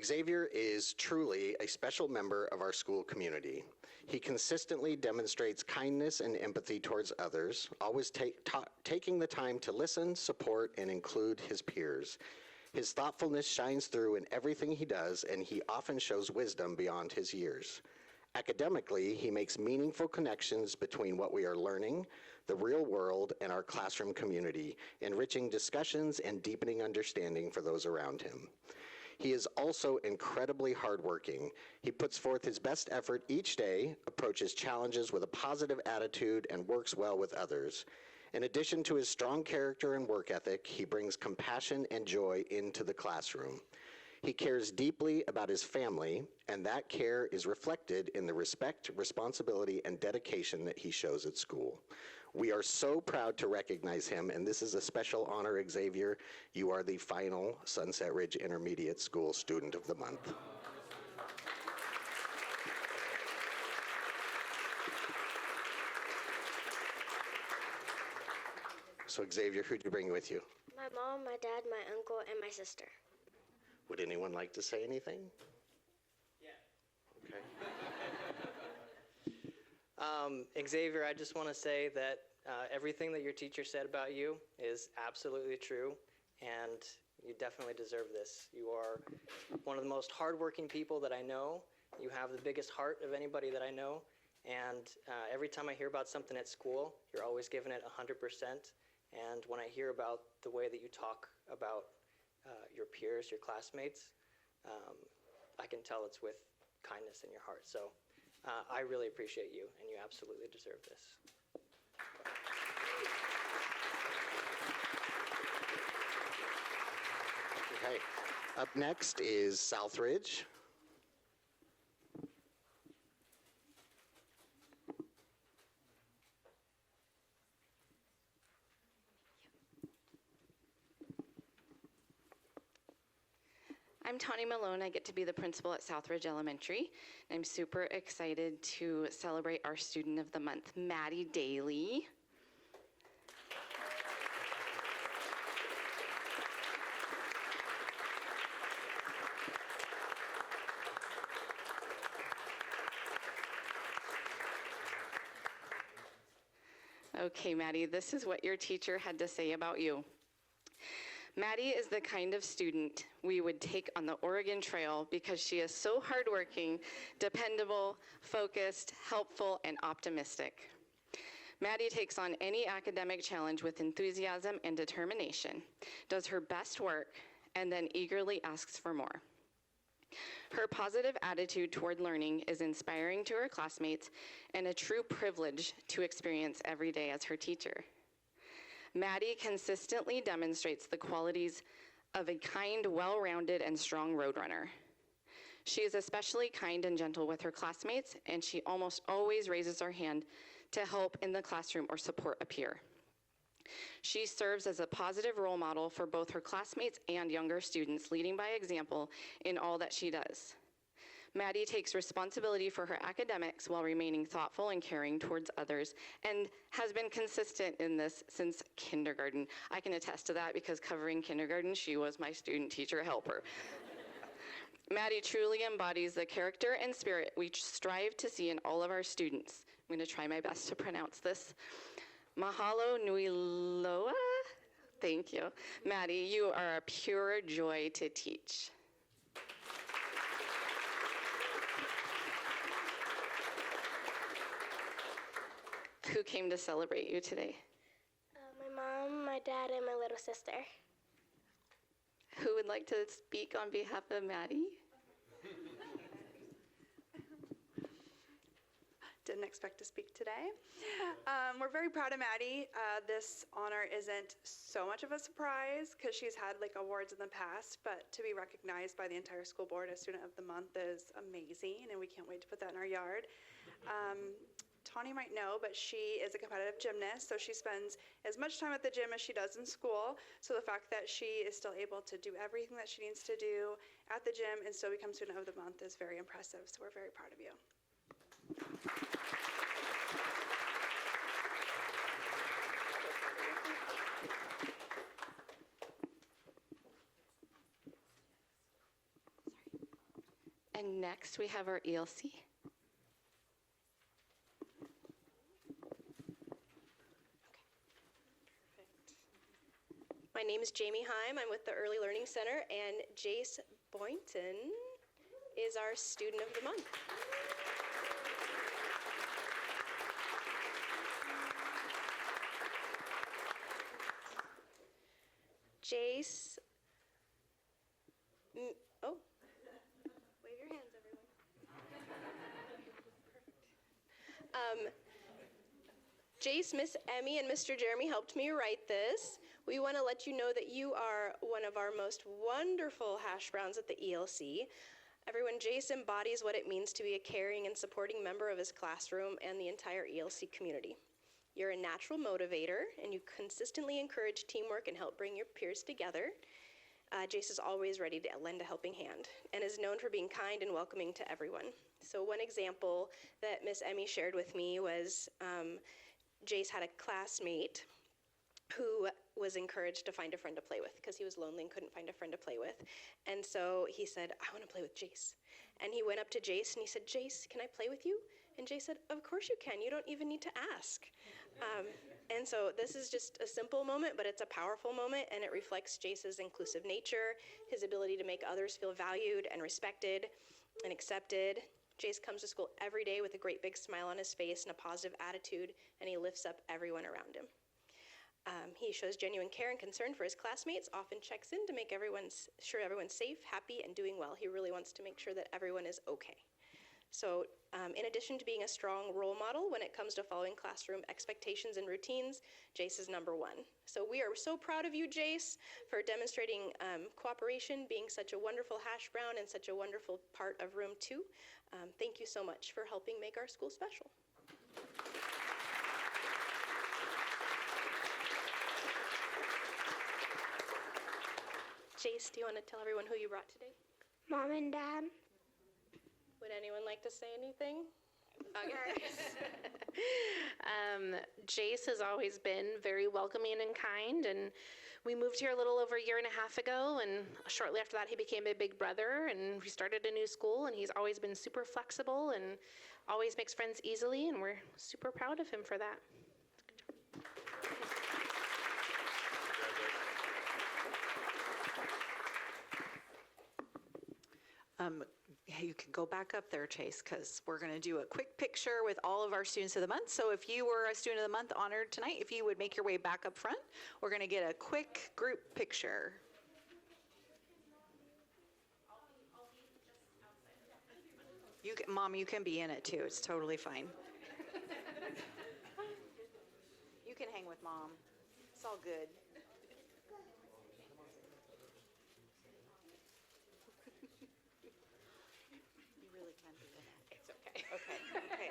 Xavier is truly a special member of our school community. He consistently demonstrates kindness and empathy towards others, always taking the time to listen, support, and include his peers. His thoughtfulness shines through in everything he does, and he often shows wisdom beyond his years. Academically, he makes meaningful connections between what we are learning, the real world, and our classroom community, enriching discussions and deepening understanding for those around him. He is also incredibly hardworking. He puts forth his best effort each day, approaches challenges with a positive attitude, and works well with others. In addition to his strong character and work ethic, he brings compassion and joy into the classroom. He cares deeply about his family, and that care is reflected in the respect, responsibility, and dedication that he shows at school. We are so proud to recognize him, and this is a special honor, Xavier. You are the final Sunset Ridge Intermediate School Student of the Month. So Xavier, who'd you bring with you? My mom, my dad, my uncle, and my sister. Would anyone like to say anything? Yeah. Okay. Xavier, I just want to say that everything that your teacher said about you is absolutely true, and you definitely deserve this. You are one of the most hardworking people that I know. You have the biggest heart of anybody that I know, and every time I hear about something at school, you're always giving it 100%, and when I hear about the way that you talk about your peers, your classmates, I can tell it's with kindness in your heart. So I really appreciate you, and you absolutely deserve this. Okay. Up next is Southridge. I'm Tawny Malone. I get to be the principal at Southridge Elementary. I'm super excited to celebrate our Student of the Month, Maddie Daly. Okay, Maddie, this is what your teacher had to say about you. Maddie is the kind of student we would take on the Oregon Trail because she is so hardworking, dependable, focused, helpful, and optimistic. Maddie takes on any academic challenge with enthusiasm and determination, does her best work, and then eagerly asks for more. Her positive attitude toward learning is inspiring to her classmates and a true privilege to experience every day as her teacher. Maddie consistently demonstrates the qualities of a kind, well-rounded, and strong roadrunner. She is especially kind and gentle with her classmates, and she almost always raises her hand to help in the classroom or support a peer. She serves as a positive role model for both her classmates and younger students, leading by example in all that she does. Maddie takes responsibility for her academics while remaining thoughtful and caring towards others, and has been consistent in this since kindergarten. I can attest to that because covering kindergarten, she was my student teacher helper. Maddie truly embodies the character and spirit we strive to see in all of our students. I'm going to try my best to pronounce this. Mahalo nui loa. Thank you. Maddie, you are a pure joy to teach. Who came to celebrate you today? My mom, my dad, and my little sister. Who would like to speak on behalf of Maddie? Didn't expect to speak today. We're very proud of Maddie. This honor isn't so much of a surprise because she's had like awards in the past, but to be recognized by the entire school board as Student of the Month is amazing, and we can't wait to put that in our yard. Tawny might know, but she is a competitive gymnast, so she spends as much time at the gym as she does in school. So the fact that she is still able to do everything that she needs to do at the gym and still become Student of the Month is very impressive. So we're very proud of you. And next we have our ELC. My name is Jamie Heim. I'm with the Early Learning Center, and Jace Boynton is our Student of the Month. Jace, oh, wave your hands, everyone. Jace, Miss Emmy, and Mr. Jeremy helped me write this. We want to let you know that you are one of our most wonderful hash browns at the ELC. Everyone, Jace embodies what it means to be a caring and supporting member of his classroom and the entire ELC community. You're a natural motivator, and you consistently encourage teamwork and help bring your peers together. Jace is always ready to lend a helping hand and is known for being kind and welcoming to everyone. So one example that Miss Emmy shared with me was Jace had a classmate who was encouraged to find a friend to play with because he was lonely and couldn't find a friend to play with. And so he said, I want to play with Jace. And he went up to Jace and he said, Jace, can I play with you? And Jace said, of course you can. You don't even need to ask. And so this is just a simple moment, but it's a powerful moment, and it reflects Jace's inclusive nature, his ability to make others feel valued and respected and accepted. Jace comes to school every day with a great big smile on his face and a positive attitude, and he lifts up everyone around him. He shows genuine care and concern for his classmates, often checks in to make sure everyone's safe, happy, and doing well. He really wants to make sure that everyone is okay. So in addition to being a strong role model when it comes to following classroom expectations and routines, Jace is number one. So we are so proud of you, Jace, for demonstrating cooperation, being such a wonderful hash brown and such a wonderful part of Room 2. Thank you so much for helping make our school special. Jace, do you want to tell everyone who you brought today? Mom and Dad. Would anyone like to say anything? Okay. Jace has always been very welcoming and kind, and we moved here a little over a year and a half ago, and shortly after that he became a big brother, and we started a new school, and he's always been super flexible and always makes friends easily, and we're super proud of him for that. You can go back up there, Chase, because we're going to do a quick picture with all of our Students of the Month. So if you were a Student of the Month honored tonight, if you would make your way back up front, we're going to get a quick group picture. Mom, you can be in it too. It's totally fine. You can hang with Mom. It's all good. Okay.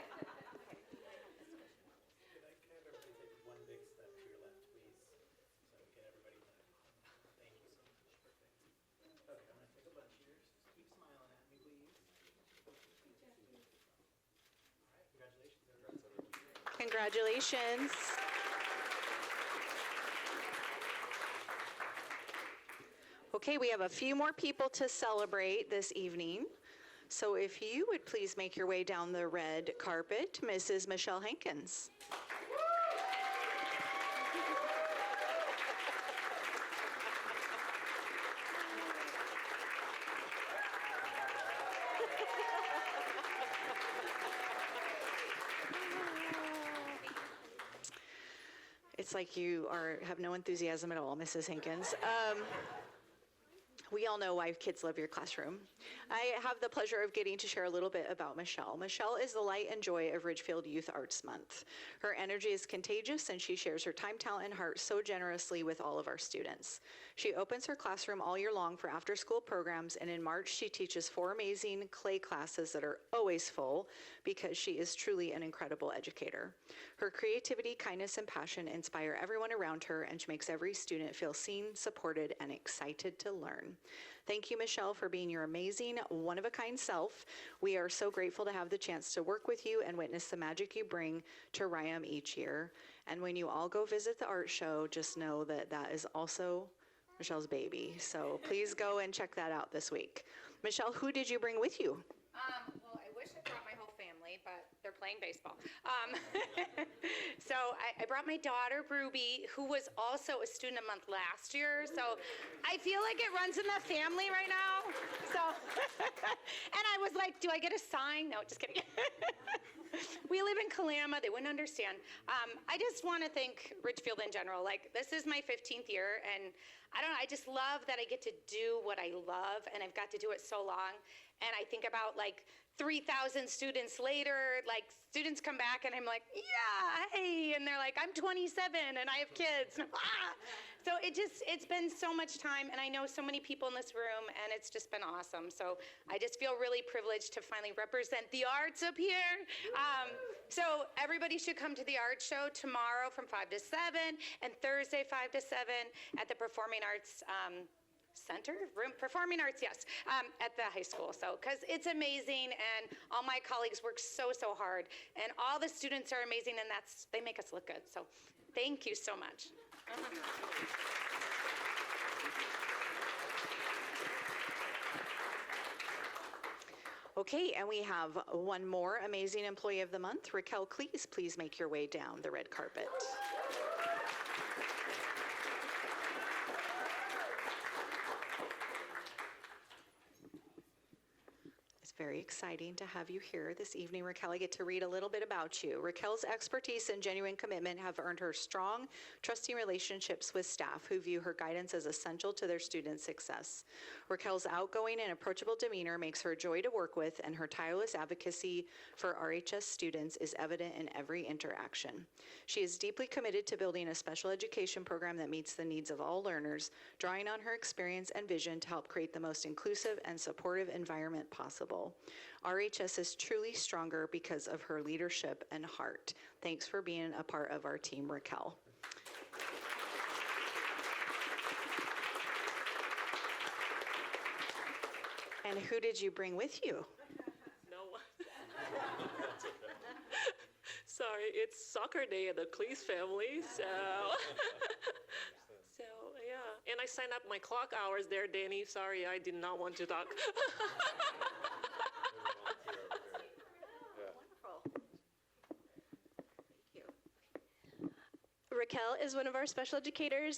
Congratulations. Okay, we have a few more people to celebrate this evening. So if you would please make your way down the red carpet, Mrs. Michelle Hankins. It's like you have no enthusiasm at all, Mrs. Hinkins. We all know why kids love your classroom. I have the pleasure of getting to share a little bit about Michelle. Michelle is the light and joy of Ridgefield Youth Arts Month. Her energy is contagious, and she shares her time, talent, and heart so generously with all of our students. She opens her classroom all year long for after-school programs, and in March, she teaches 4 amazing clay classes that are always full because she is truly an incredible educator. Her creativity, kindness, and passion inspire everyone around her, and she makes every student feel seen, supported, and excited to learn. Thank you, Michelle, for being your amazing, one-of-a-kind self. We are so grateful to have the chance to work with you and witness the magic you bring to RYAM each year. And when you all go visit the art show, just know that that is also Michelle's baby. So please go and check that out this week. Michelle, who did you bring with you? Well, I wish I brought my whole family, but they're playing baseball. So I brought my daughter, Ruby, who was also a student a month last year. So I feel like it runs in the family right now. So, and I was like, do I get a sign? No, just kidding. We live in Kalama. They wouldn't understand. I just want to thank Ridgefield in general. Like, this is my 15th year, and I don't know, I just love that I get to do what I love, and I've got to do it so long. And I think about, like, 3,000 students later, like, students come back, and I'm like, yeah, hey, and they're like, I'm 27, and I have kids. So it's been so much time, and I know so many people in this room, and it's just been awesome. So I just feel really privileged to finally represent the arts up here. So everybody should come to the art show tomorrow from 5 to 7, and Thursday 5 to 7 at the Performing Arts Performing Arts, yes, at the high school. So, because it's amazing, and all my colleagues work so hard, and all the students are amazing, and they make us look good. So, thank you so much. Okay, and we have one more amazing employee of the month. Raquel Cleese, please make your way down the red carpet. Very exciting to have you here this evening, Raquel. I get to read a little bit about you. Raquel's expertise and genuine commitment have earned her strong, trusting relationships with staff who view her guidance as essential to their students' success. Raquel's outgoing and approachable demeanor makes her a joy to work with, and her tireless advocacy for RHS students is evident in every interaction. She is deeply committed to building a special education program that meets the needs of all learners, drawing on her experience and vision to help create the most inclusive and supportive environment possible. RHS is truly stronger because of her leadership and heart. Thanks for being a part of our team, Raquel. And who did you bring with you? No one. Sorry, it's soccer day at the Cleese family, so yeah. And I signed up my clock hours there, Danny. Sorry, I did not want to talk. Raquel is one of our special educators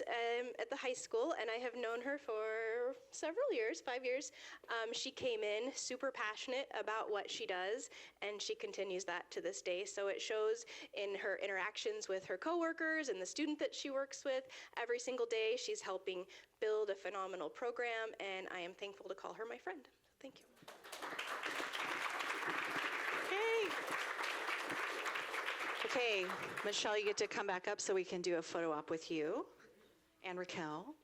at the high school, and I have known her for several years, 5 years. She came in super passionate about what she does, and she continues that to this day. So it shows in her interactions with her coworkers and the student that she works with. Every single day, she's helping build a phenomenal program, and I am thankful to call her my friend. Thank you. Okay, Michelle, you get to come back up so we can do a photo op with you and Raquel.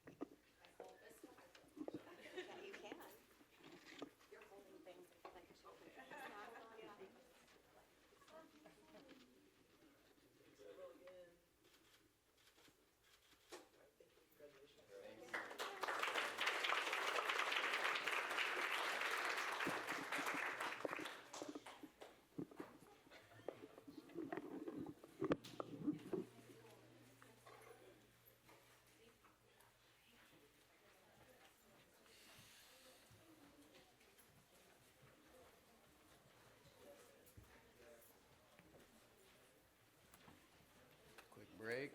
Break.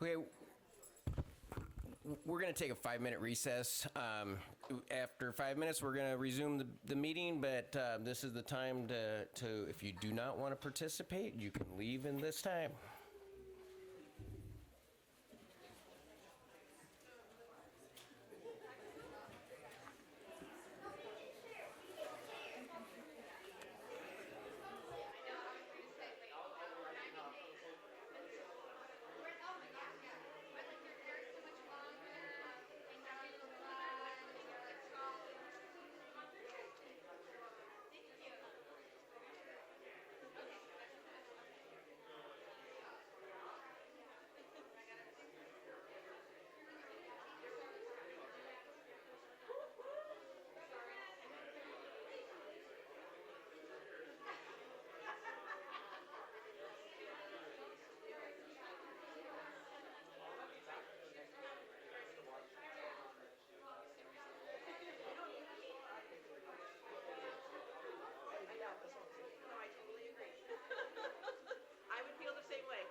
Okay, we're going to take a 5-minute recess. After 5 minutes, we're going to resume the meeting, but this is the time to, if you do not want to participate, you can leave in this time. I would feel the same way.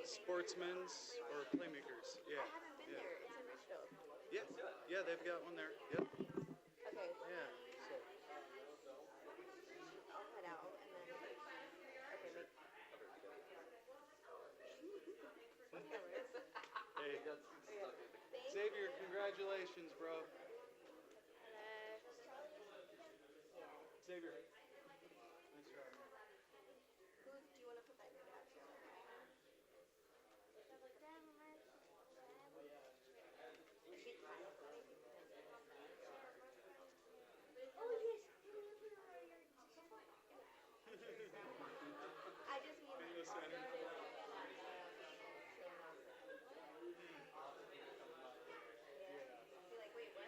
Sportsmen's or Playmakers. Yeah. I haven't been there. It's in Ridgefield. Yeah, yeah, they've got one there. Yep. Okay. Yeah. So. I'll head out and then. Okay, make. Hey. Xavier, congratulations, bro. Xavier. Nice job. Who do you want to put that in your dad's hair? I just mean like Be like, wait, what?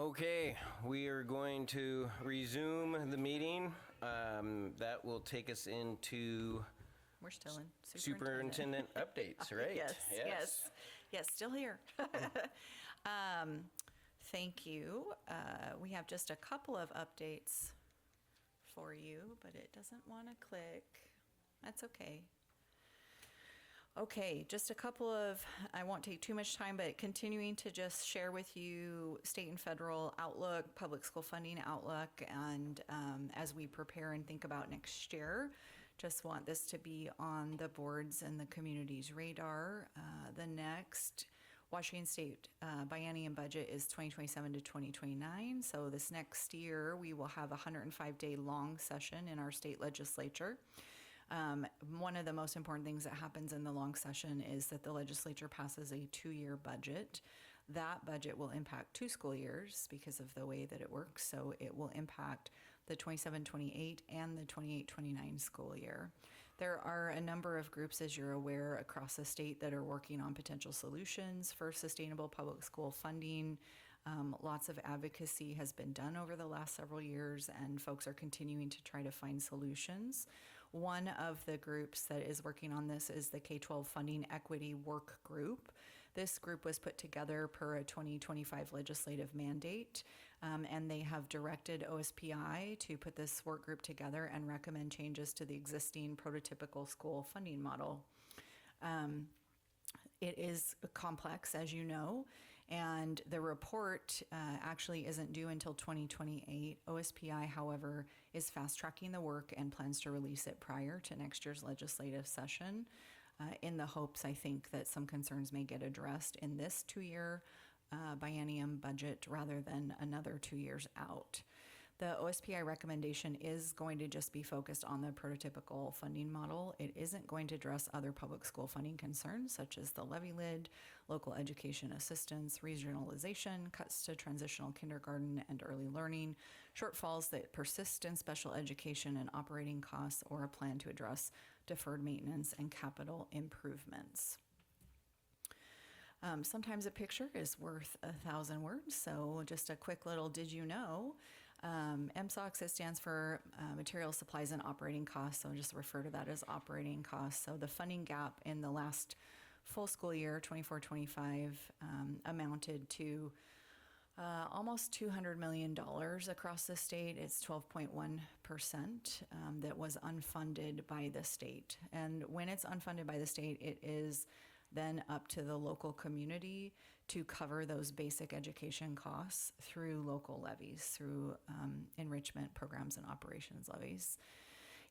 Okay, we are going to resume the meeting. That will take us into We're still in superintendent updates, right? Yes, still here. Thank you. We have just a couple of updates for you, but it doesn't want to click. That's okay. Okay, just a couple of, I won't take too much time, but continuing to just share with you state and federal outlook, public school funding outlook, and as we prepare and think about next year, just want this to be on the boards and the community's radar. The next Washington State biennium budget is 2027 to 2029. So this next year, we will have a 105-day long session in our state legislature. One of the most important things that happens in the long session is that the legislature passes a 2-year budget. That budget will impact 2 school years because of the way that it works. So it will impact the 27-28 and the 28-29 school year. There are a number of groups, as you're aware, across the state that are working on potential solutions for sustainable public school funding. Lots of advocacy has been done over the last several years, and folks are continuing to try to find solutions. One of the groups that is working on this is the K-12 Funding Equity Work Group. This group was put together per a 2025 legislative mandate, and they have directed OSPI to put this work group together and recommend changes to the existing prototypical school funding model. It is complex, as you know, and the report actually isn't due until 2028. OSPI, however, is fast-tracking the work and plans to release it prior to next year's legislative session in the hopes, I think, that some concerns may get addressed in this 2-year biennium budget rather than another 2 years out. The OSPI recommendation is going to just be focused on the prototypical funding model. It isn't going to address other public school funding concerns such as the levy lid, local education assistance, regionalization, cuts to transitional kindergarten and early learning, shortfalls that persist in special education and operating costs, or a plan to address deferred maintenance and capital improvements. Sometimes a picture is worth 1,000 words, so just a quick little did you know. MSOX, it stands for Material, Supplies, and Operating Costs, so I'll just refer to that as operating costs. So the funding gap in the last full school year, 24-25, amounted to almost $200 million across the state. It's 12.1% that was unfunded by the state. And when it's unfunded by the state, it is then up to the local community to cover those basic education costs through local levies, through enrichment programs and operations levies.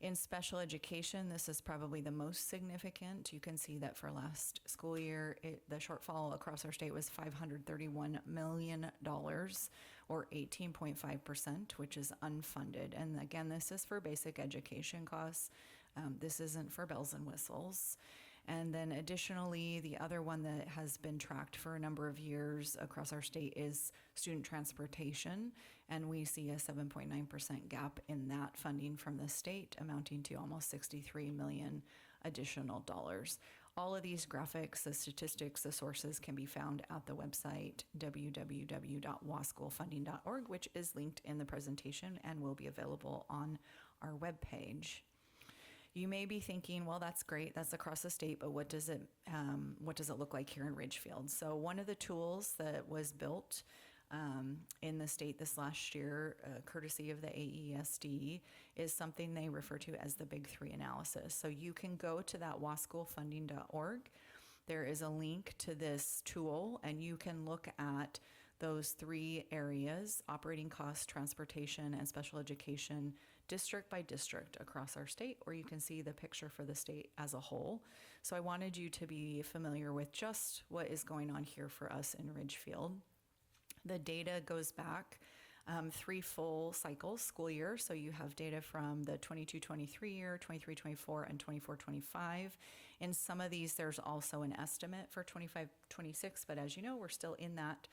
In special education, this is probably the most significant. You can see that for last school year, the shortfall across our state was $531 million, or 18.5%, which is unfunded. And again, this is for basic education costs. This isn't for bells and whistles. And then additionally, the other one that has been tracked for a number of years across our state is student transportation. And we see a 7.9% gap in that funding from the state, amounting to almost $63 million additional dollars. All of these graphics, the statistics, the sources can be found at the website www.waschoolfunding.org, which is linked in the presentation and will be available on our webpage. You may be thinking, well, that's great, that's across the state, but what does it look like here in Ridgefield? So one of the tools that was built in the state this last year, courtesy of the AESD, is something they refer to as the Big Three analysis. So you can go to that waschoolfunding.org. There is a link to this tool, and you can look at those 3 areas: operating costs, transportation, and special education, district by district across our state, or you can see the picture for the state as a whole. So I wanted you to be familiar with just what is going on here for us in Ridgefield. The data goes back 3 full cycles, school year. So you have data from the 22-23 year, 23-24, and 24-25. In some of these, there's also an estimate for 25-26, but as you know, we're still in that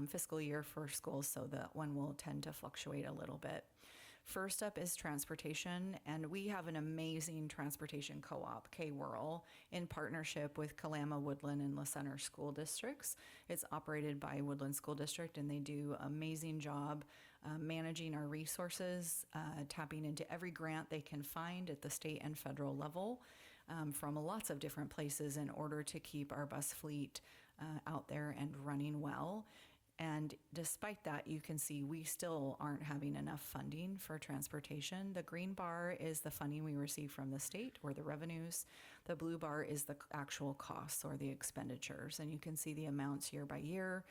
fiscal year for schools, so that one will tend to fluctuate a little bit. First up is transportation, and we have an amazing transportation co-op, K-Whirl, in partnership with Kalama, Woodland, and La Center school districts. It's operated by Woodland School District, and they do an amazing job managing our resources, tapping into every grant they can find at the state and federal level from lots of different places in order to keep our bus fleet out there and running well. And despite that, you can see we still aren't having enough funding for transportation. The green bar is the funding we receive from the state or the revenues. The blue bar is the actual costs or the expenditures. And you can see the amounts year by year.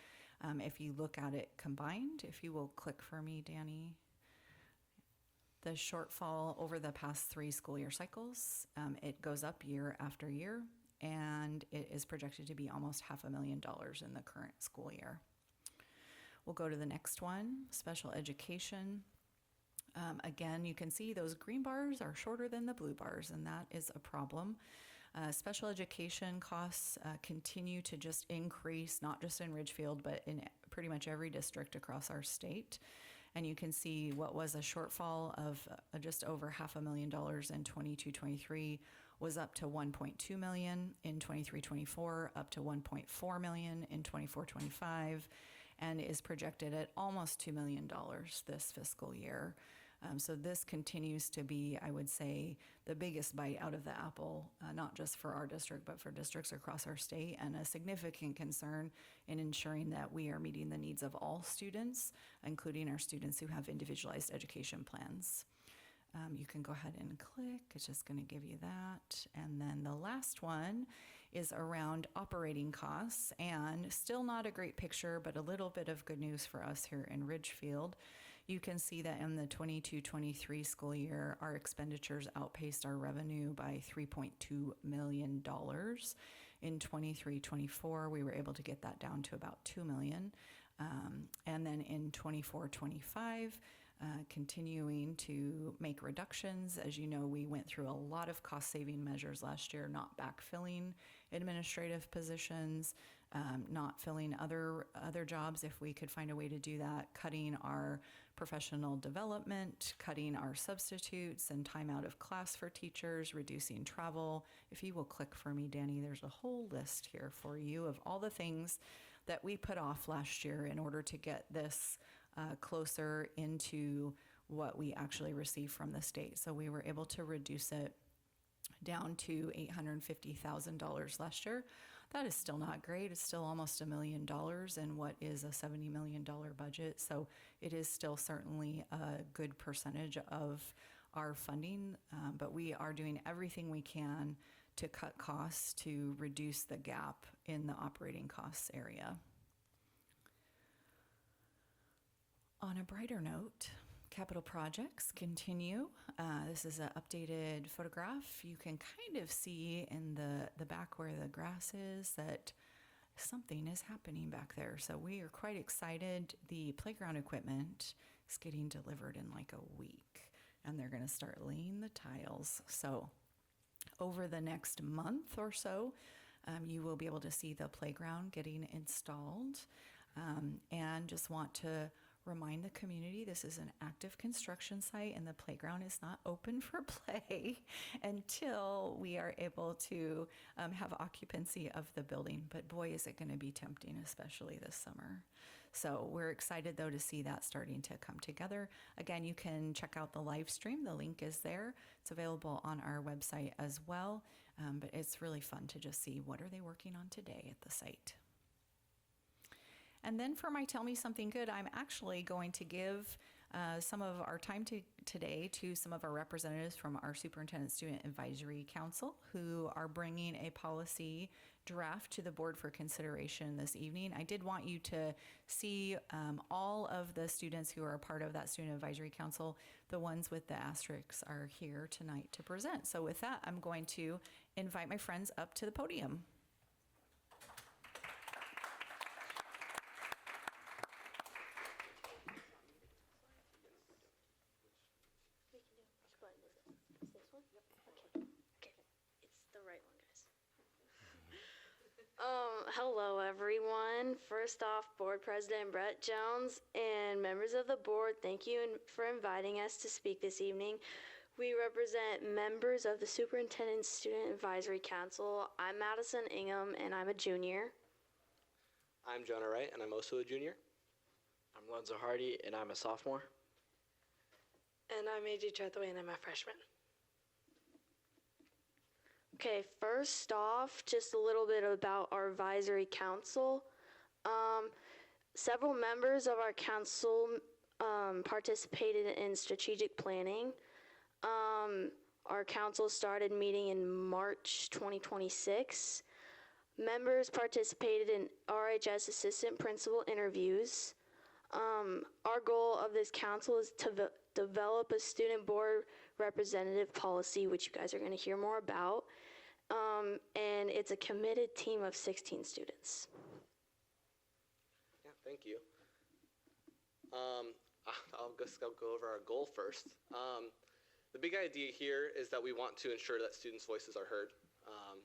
If you look at it combined, if you will click for me, Danny, the shortfall over the past 3 school year cycles, it goes up year after year, and it is projected to be almost $500,000 in the current school year. We'll go to the next one, special education. Again, you can see those green bars are shorter than the blue bars, and that is a problem. Special education costs continue to just increase, not just in Ridgefield, but in pretty much every district across our state. And you can see what was a shortfall of just over $500,000 in 22-23 was up to $1.2 million in 23-24, up to $1.4 million in 24-25, and is projected at almost $2 million this fiscal year. So this continues to be, I would say, the biggest bite out of the apple, not just for our district, but for districts across our state, and a significant concern in ensuring that we are meeting the needs of all students, including our students who have individualized education plans. You can go ahead and click. It's just going to give you that. And then the last one is around operating costs, and still not a great picture, but a little bit of good news for us here in Ridgefield. You can see that in the 22-23 school year, our expenditures outpaced our revenue by $3.2 million. In 23-24, we were able to get that down to about $2 million. And then in 24-25, continuing to make reductions. As you know, we went through a lot of cost-saving measures last year, not backfilling administrative positions, not filling other jobs if we could find a way to do that, cutting our professional development, cutting our substitutes and time out of class for teachers, reducing travel. If you will click for me, Danny, there's a whole list here for you of all the things that we put off last year in order to get this closer into what we actually receive from the state. So we were able to reduce it down to $850,000 last year. That is still not great. It's still almost $1 million in what is a $70 million budget. So it is still certainly a good percentage of our funding, but we are doing everything we can to cut costs to reduce the gap in the operating costs area. On a brighter note, capital projects continue. This is an updated photograph. You can kind of see in the back where the grass is that something is happening back there. So we are quite excited. The playground equipment is getting delivered in like a week, and they're going to start laying the tiles. So over the next month or so, you will be able to see the playground getting installed. And just want to remind the community this is an active construction site and the playground is not open for play until we are able to have occupancy of the building. But boy, is it going to be tempting, especially this summer. So we're excited though to see that starting to come together. Again, you can check out the live stream. The link is there. It's available on our website as well. But it's really fun to just see what are they working on today at the site. And then for my Tell Me Something Good, I'm actually going to give some of our time today to some of our representatives from our Superintendent Student Advisory Council who are bringing a policy draft to the board for consideration this evening. I did want you to see all of the students who are a part of that Student Advisory Council. The ones with the asterisks are here tonight to present. So with that, I'm going to invite my friends up to the podium. Hello, everyone. First off, Board President Brett Jones and members of the board, thank you for inviting us to speak this evening. We represent members of the Superintendent's Student Advisory Council. I'm Madison Ingham, and I'm a junior. I'm Jonah Wright, and I'm also a junior. I'm Lorenzo Hardy, and I'm a sophomore. And I'm AJ Trethaway, and I'm a freshman. Okay, first off, just a little bit about our advisory council. Several members of our council participated in strategic planning. Our council started meeting in March 2026. Members participated in RHS assistant principal interviews. Our goal of this council is to develop a student board representative policy, which you guys are going to hear more about. And it's a committed team of 16 students. Yeah, thank you. I'll go over our goal first. The big idea here is that we want to ensure that students' voices are heard.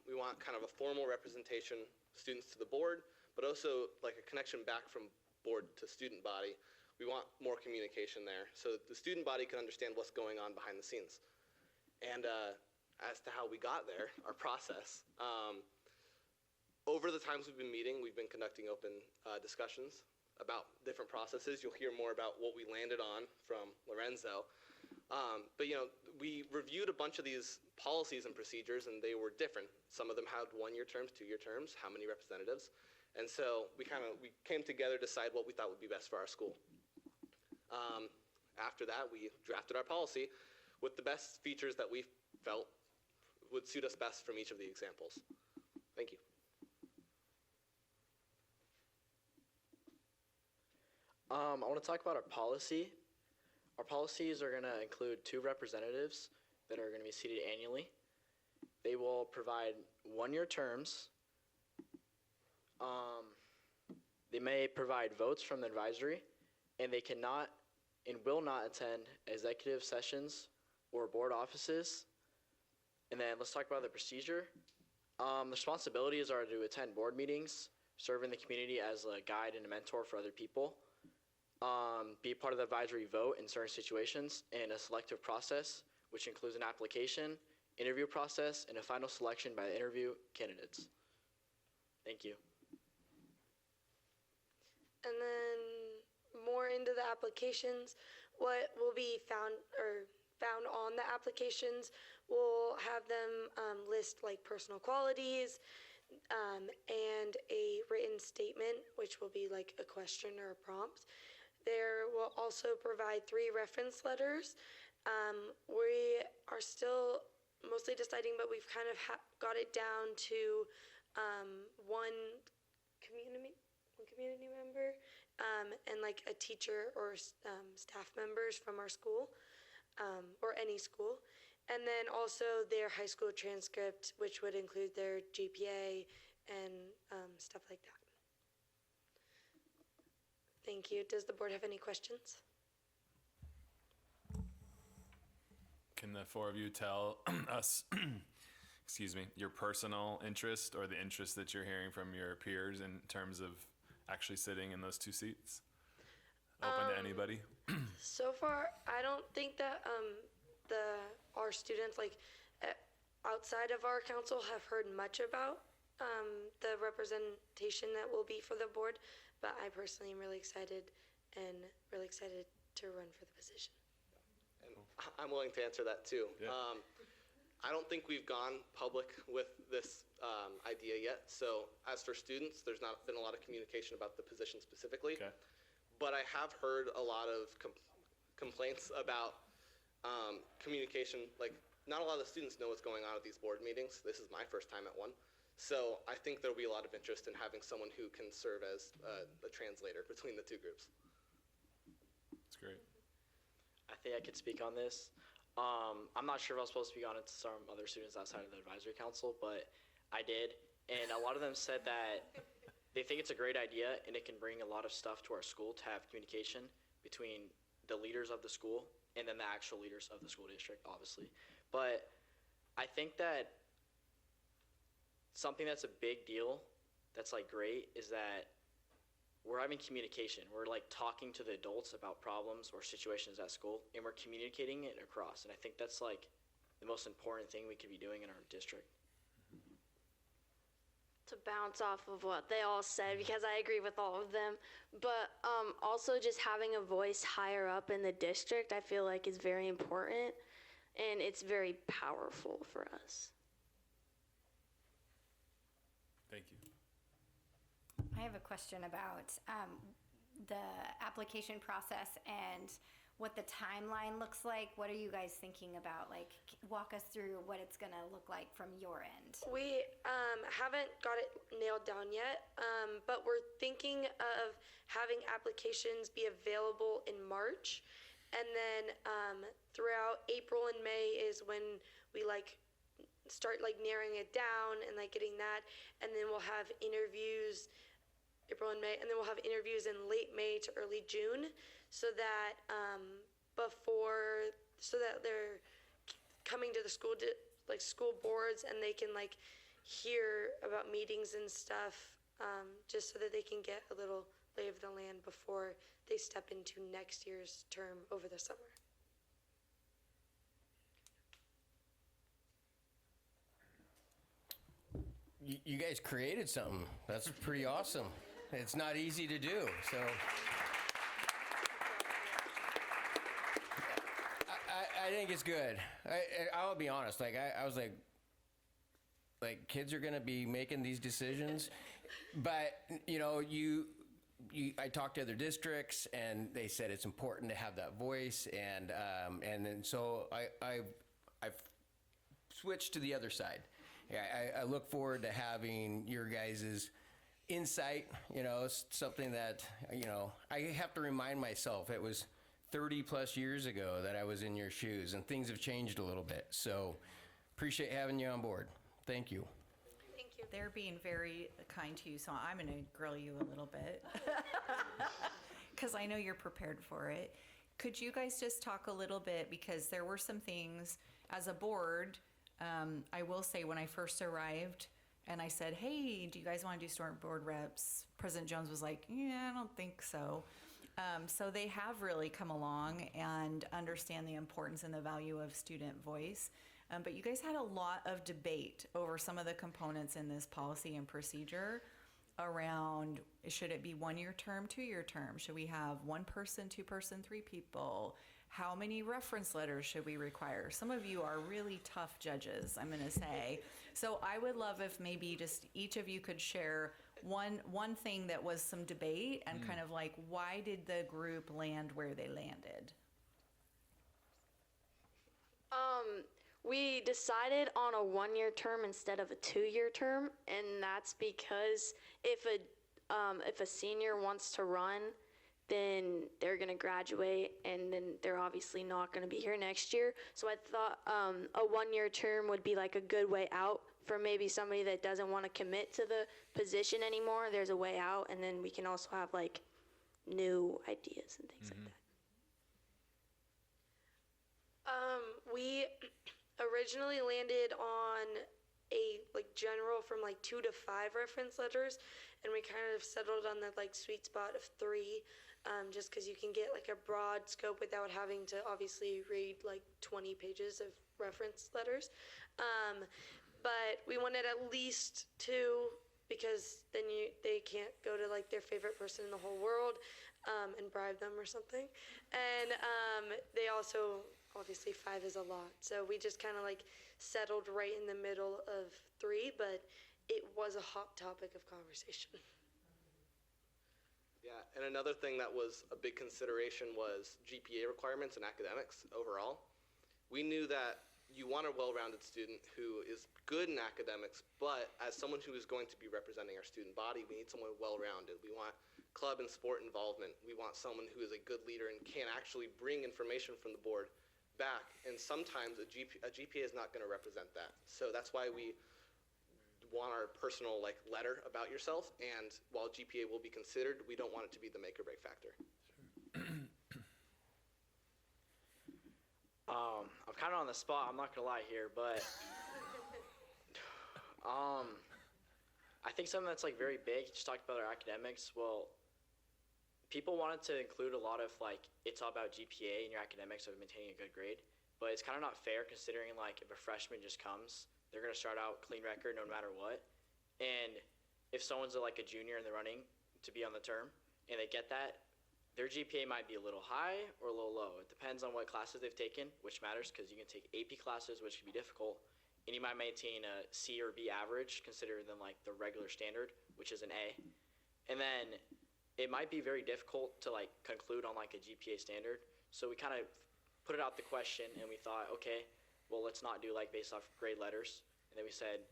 We want kind of a formal representation, students to the board, but also like a connection back from board to student body. We want more communication there so that the student body can understand what's going on behind the scenes. And as to how we got there, our process, over the times we've been meeting, we've been conducting open discussions about different processes. You'll hear more about what we landed on from Lorenzo. But you know, we reviewed a bunch of these policies and procedures, and they were different. Some of them had 1-year terms, 2-year terms, how many representatives. And so we came together to decide what we thought would be best for our school. After that, we drafted our policy with the best features that we felt would suit us best from each of the examples. Thank you. I want to talk about our policy. Our policies are going to include 2 representatives that are going to be seated annually. They will provide 1-year terms. They may provide votes from the advisory, and they cannot and will not attend executive sessions or board offices. And then let's talk about the procedure. The responsibilities are to attend board meetings, serve in the community as a guide and a mentor for other people, be part of the advisory vote in certain situations, and a selective process, which includes an application, interview process, and a final selection by the interview candidates. Thank you. And then more into the applications, what will be found on the applications, we'll have them list like personal qualities and a written statement, which will be like a question or a prompt. There will also provide 3 reference letters. We are still mostly deciding, but we've kind of got it down to one community member and like a teacher or staff members from our school or any school. And then also their high school transcript, which would include their GPA and stuff like that. Thank you. Does the board have any questions? Can the 4 of you tell us, excuse me, your personal interest or the interest that you're hearing from your peers in terms of actually sitting in those 2 seats? Open to anybody? So far, I don't think that our students, like outside of our council, have heard much about the representation that will be for the board, but I personally am really excited to run for the position. And I'm willing to answer that too. Yeah. I don't think we've gone public with this idea yet. So as for students, there's not been a lot of communication about the position specifically. Okay. But I have heard a lot of complaints about communication. Like, not a lot of the students know what's going on at these board meetings. This is my first time at one. So I think there'll be a lot of interest in having someone who can serve as a translator between the 2 groups. That's great. I think I could speak on this. I'm not sure if I was supposed to speak on it to some other students outside of the advisory council, but I did. And a lot of them said that they think it's a great idea and it can bring a lot of stuff to our school to have communication between the leaders of the school and then the actual leaders of the school district, obviously. But I think that something that's a big deal that's like great is that we're having communication. We're like talking to the adults about problems or situations at school, and we're communicating it across. And I think that's like the most important thing we could be doing in our district. To bounce off of what they all said, because I agree with all of them, but also just having a voice higher up in the district, I feel like is very important, and it's very powerful for us. Thank you. I have a question about the application process and what the timeline looks like. What are you guys thinking about? Like, walk us through what it's gonna look like from your end. We haven't got it nailed down yet, but we're thinking of having applications be available in March, and then throughout April and May is when we start narrowing it down and getting that, and then we'll have interviews April and May, and then we'll have interviews in late May to early June, so that so that they're coming to the school school boards, and they can hear about meetings and stuff, just so that they can get a little lay of the land before they step into next year's term over the summer. You guys created something. That's pretty awesome. It's not easy to do, so. I think it's good. I'll be honest. I was like, kids are gonna be making these decisions, but I talked to other districts, and they said it's important to have that voice, and then so I've switched to the other side. Yeah, I look forward to having your guys' insight. It's something that I have to remind myself. It was 30 plus years ago that I was in your shoes, and things have changed a little bit. So appreciate having you on board. Thank you. Thank you. They're being very kind to you, so I'm going to grill you a little bit because I know you're prepared for it. Could you guys just talk a little bit, because there were some things as a board, I will say when I first arrived and I said, hey, do you guys want to do student board reps? President Jones was like, yeah, I don't think so. So they have really come along and understand the importance and the value of student voice. But you guys had a lot of debate over some of the components in this policy and procedure around, should it be 1-year term, 2-year term? Should we have 1 person, 2 person, 3 people? How many reference letters should we require? Some of you are really tough judges, I'm gonna say. So I would love if maybe just each of you could share one thing that was some debate, and kind of why did the group land where they landed? We decided on a 1-year term instead of a 2-year term, and that's because if a senior wants to run, then they're gonna graduate, and then they're obviously not gonna be here next year. So I thought a 1-year term would be a good way out for maybe somebody that doesn't want to commit to the position anymore. There's a way out, and then we can also have new ideas and things like that. We originally landed on a general from 2 to 5 reference letters, and we kind of settled on the sweet spot of 3, just because you can get a broad scope without having to obviously read 20 pages of reference letters. But we wanted at least 2, because then they can't go to their favorite person in the whole world and bribe them or something. And they also, obviously 5 is a lot. So we just kind of settled right in the middle of 3, but it was a hot topic of conversation. Yeah, and another thing that was a big consideration was GPA requirements and academics overall. We knew that you want a well-rounded student who is good in academics, but as someone who is going to be representing our student body, we need someone well-rounded. We want club and sport involvement. We want someone who is a good leader and can actually bring information from the board back. And sometimes a GPA is not going to represent that. So that's why we want our personal letter about yourself. And while GPA will be considered, we don't want it to be the make or break factor. I'm kind of on the spot, I'm not gonna lie here, but I I think something that's like very big, you just talked about our academics. Well, people wanted to include a lot of like, it's all about GPA and your academics of maintaining a good grade, but it's kind of not fair considering like if a freshman just comes, they're going to start out clean record no matter what. And if someone's like a junior in the running to be on the term and they get that, their GPA might be a little high or a little low. It depends on what classes they've taken, which matters because you can take AP classes, which can be difficult, and you might maintain a C or B average considered than like the regular standard, which is an A. And then it might be very difficult to like conclude on like a GPA standard. So we kind of put it out the question and we thought, okay, well, let's not do like based off grade letters. And then we said,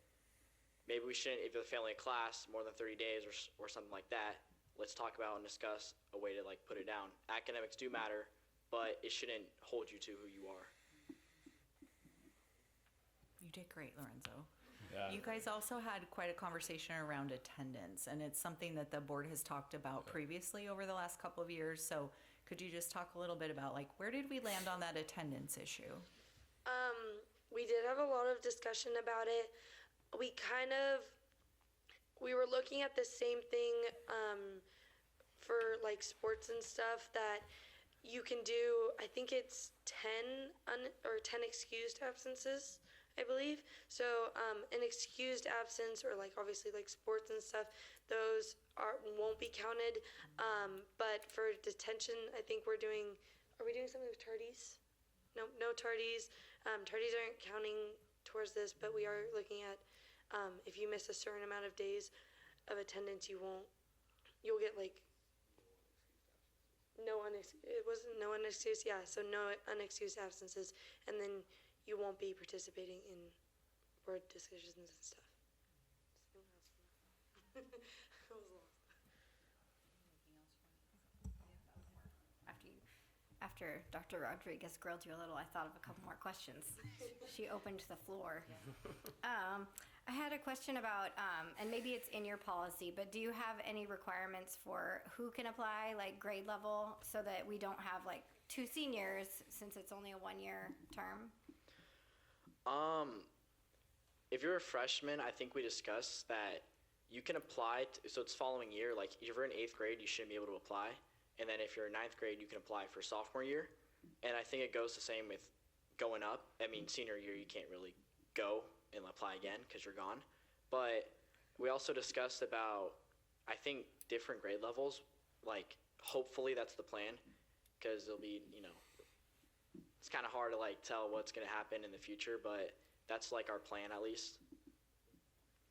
maybe we shouldn't, if you're failing a class more than 30 days or something like that, let's talk about and discuss a way to like put it down. Academics do matter, but it shouldn't hold you to who you are. You did great, Lorenzo. Yeah. You guys also had quite a conversation around attendance, and it's something that the board has talked about previously over the last couple of years. So could you just talk a little bit about like where did we land on that attendance issue? We did have a lot of discussion about it. We were looking at the same thing for like sports and stuff that you can do. I think it's 10 excused absences, I believe. So an excused absence or like obviously like sports and stuff, those won't be counted. But for detention, I think are we doing something with tardies? No tardies. Tardies aren't counting towards this, but we are looking at if you miss a certain amount of days of attendance, you'll get like no unexcused absences, and then you won't be participating in board decisions and stuff. After Dr. Rodriguez grilled you a little, I thought of a couple more questions. She opened the floor. I had a question about, and maybe it's in your policy, but do you have any requirements for who can apply, like grade level, so that we don't have like two seniors since it's only a 1-year term? If you're a freshman, I think we discussed that you can apply, so it's following year, like if you're in 8th grade, you shouldn't be able to apply. And then if you're in 9th grade, you can apply for sophomore year. And I think it goes the same with going up. I mean, senior year, you can't really go and apply again because you're gone. But we also discussed about, I think, different grade levels. Like, hopefully that's the plan because there'll be, it's kind of hard to like tell what's going to happen in the future, but that's like our plan at least.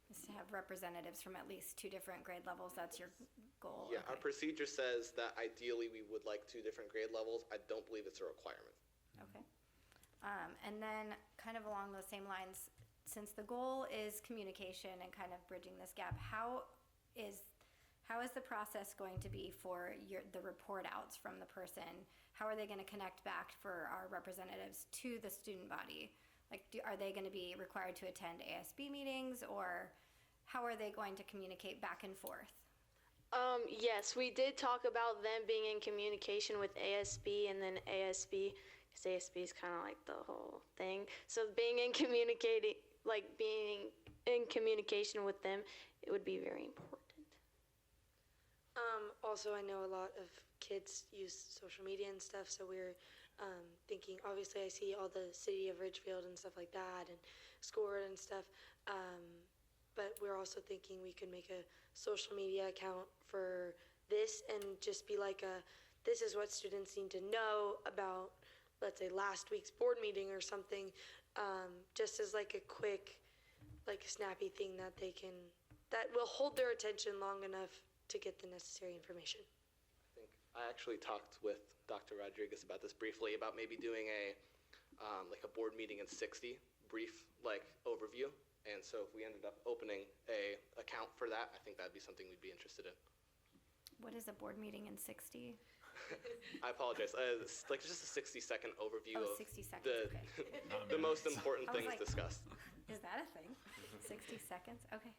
Is to have representatives from at least 2 different grade levels. That's your goal. Yeah, our procedure says that ideally we would like 2 different grade levels. I don't believe it's a requirement. Okay. And then kind of along those same lines, since the goal is communication and kind of bridging this gap, how is the process going to be for the report outs from the person? How are they going to connect back for our representatives to the student body? Like, are they going to be required to attend ASB meetings, or how are they going to communicate back and forth? Yes, we did talk about them being in communication with ASB, and then ASB, because ASB is kind of like the whole thing. So being in communication with them, it would be very important. Also, I know a lot of kids use social media and stuff, so we're thinking, obviously I see all the city of Ridgefield and stuff like that, and Score and stuff, but we're also thinking we could make a social media account for this and just be like this is what students need to know about, let's say, last week's board meeting or something, just as like a quick, like snappy thing that will hold their attention long enough to get the necessary information. I actually talked with Dr. Rodriguez about this briefly, about maybe doing a board meeting in 60 brief overview. And so if we ended up opening a account for that, I think that'd be something we'd be interested in. What is a board meeting in 60? I apologize. It's just a 60-second overview of 60 seconds, the most important things like, discussed. Is that a thing? 60 seconds? Okay.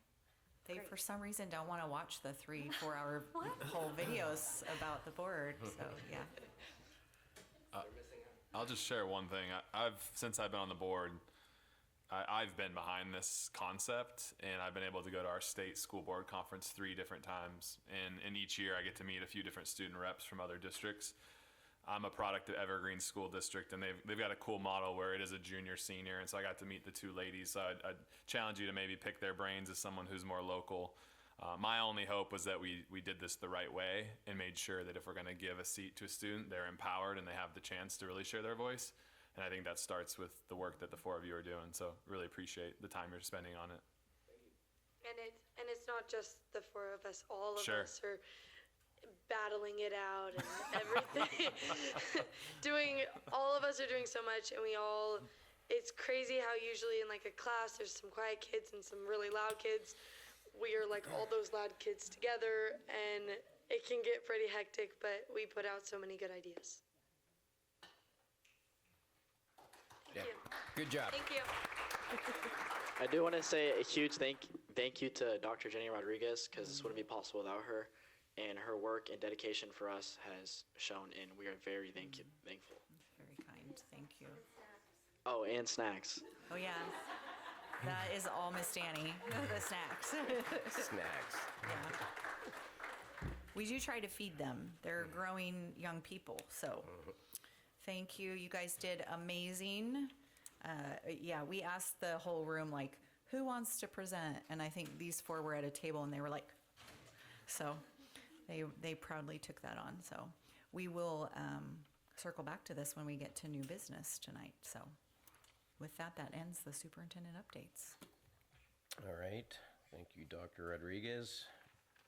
They, Great. for some reason, don't want to watch the 3-4 hour whole videos about the board. So, yeah. I'll just share one thing. Since I've been on the board, I've been behind this concept, and I've been able to go to our state school board conference 3 different times. And each year I get to meet a few different student reps from other districts. I'm a product of Evergreen School District, and they've got a cool model where it is a junior senior, and so I got to meet the 2 ladies. So I'd challenge you to maybe pick their brains as someone who's more local. My only hope was that we did this the right way and made sure that if we're going to give a seat to a student, they're empowered and they have the chance to really share their voice. And I think that starts with the work that the 4 of you are doing. So really appreciate the time you're spending on it. And it's not just the 4 of us. All of Sure. us are battling it out and everything. All of us are doing so much, and it's crazy how usually in like a class there's some quiet kids and some really loud kids. We are like all those loud kids together, and it can get pretty hectic, but we put out so many good ideas. Yeah. Good job. Thank you. I do want to say a huge thank you to Dr. Jenny Rodriguez, because this wouldn't be possible without her, and her work and dedication for us has shown, and we are very thankful. Very kind, thank you. Oh, and snacks. Oh, yeah. That is all Miss Danny, the snacks. Snacks. Yeah. We do try to feed them. They're growing young people, so thank you. You guys did amazing. Yeah, we asked the whole room, like, who wants to present? And I think these 4 were at a table, and they were like, so they proudly took that on. So we will circle back to this when we get to new business tonight. So with that, that ends the superintendent updates. All right. Thank you, Dr. Rodriguez.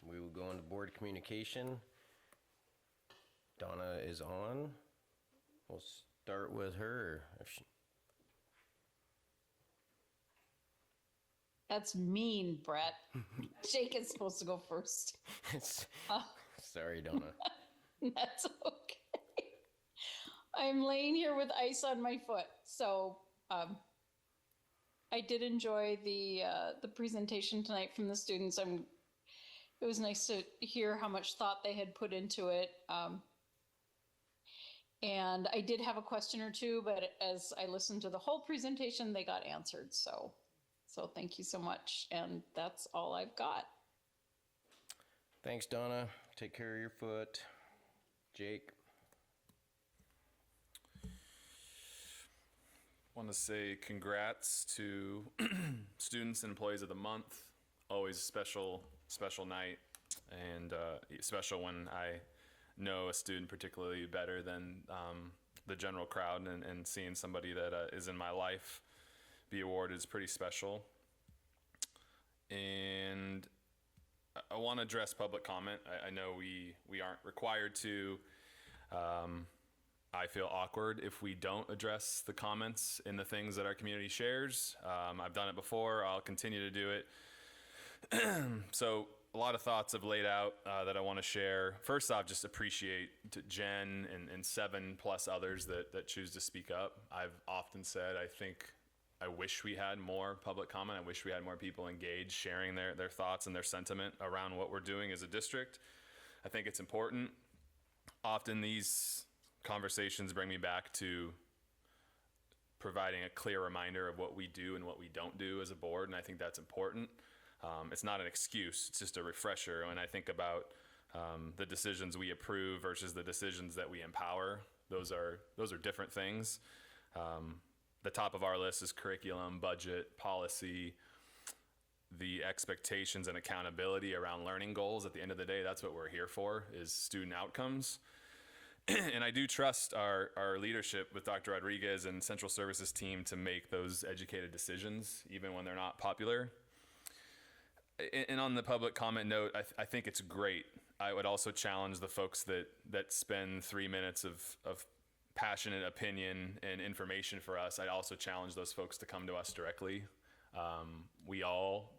We will go into board communication. Donna is on. We'll start with her. That's mean, Brett. Jake is supposed to go first. Sorry, Donna. That's okay. I'm laying here with ice on my foot. So I did enjoy the presentation tonight from the students. It was nice to hear how much thought they had put into it. And I did have a question or 2, but as I listened to the whole presentation, they got answered. So thank you so much. And that's all I've got. Thanks, Donna. Take care of your foot. Jake. Want to say congrats to students and employees of the month. Always a special night, and special when I know a student particularly better than the general crowd, and seeing somebody that is in my life be awarded is pretty special. And I want to address public comment. I know we aren't required to. I feel awkward if we don't address the comments in the things that our community shares. I've done it before. I'll continue to do it. So a lot of thoughts have laid out that I want to share. First off, just appreciate Jen and 7+ others that choose to speak up. I've often said I wish we had more public comment. I wish we had more people engaged, sharing their thoughts and their sentiment around what we're doing as a district. I think it's important. Often these conversations bring me back to providing a clear reminder of what we do and what we don't do as a board, and I think that's important. It's not an excuse, it's just a refresher. When I think about the decisions we approve versus the decisions that we empower, those are different things. The top of our list is curriculum, budget, policy, the expectations and accountability around learning goals. At the end of the day, that's what we're here for, is student outcomes. And I do trust our leadership with Dr. Rodriguez and Central Services team to make those educated decisions, even when they're not popular. And on the public comment note, I think it's great. I would also challenge the folks that spend 3 minutes of passionate opinion and information for us. I'd also challenge those folks to come to us directly. We all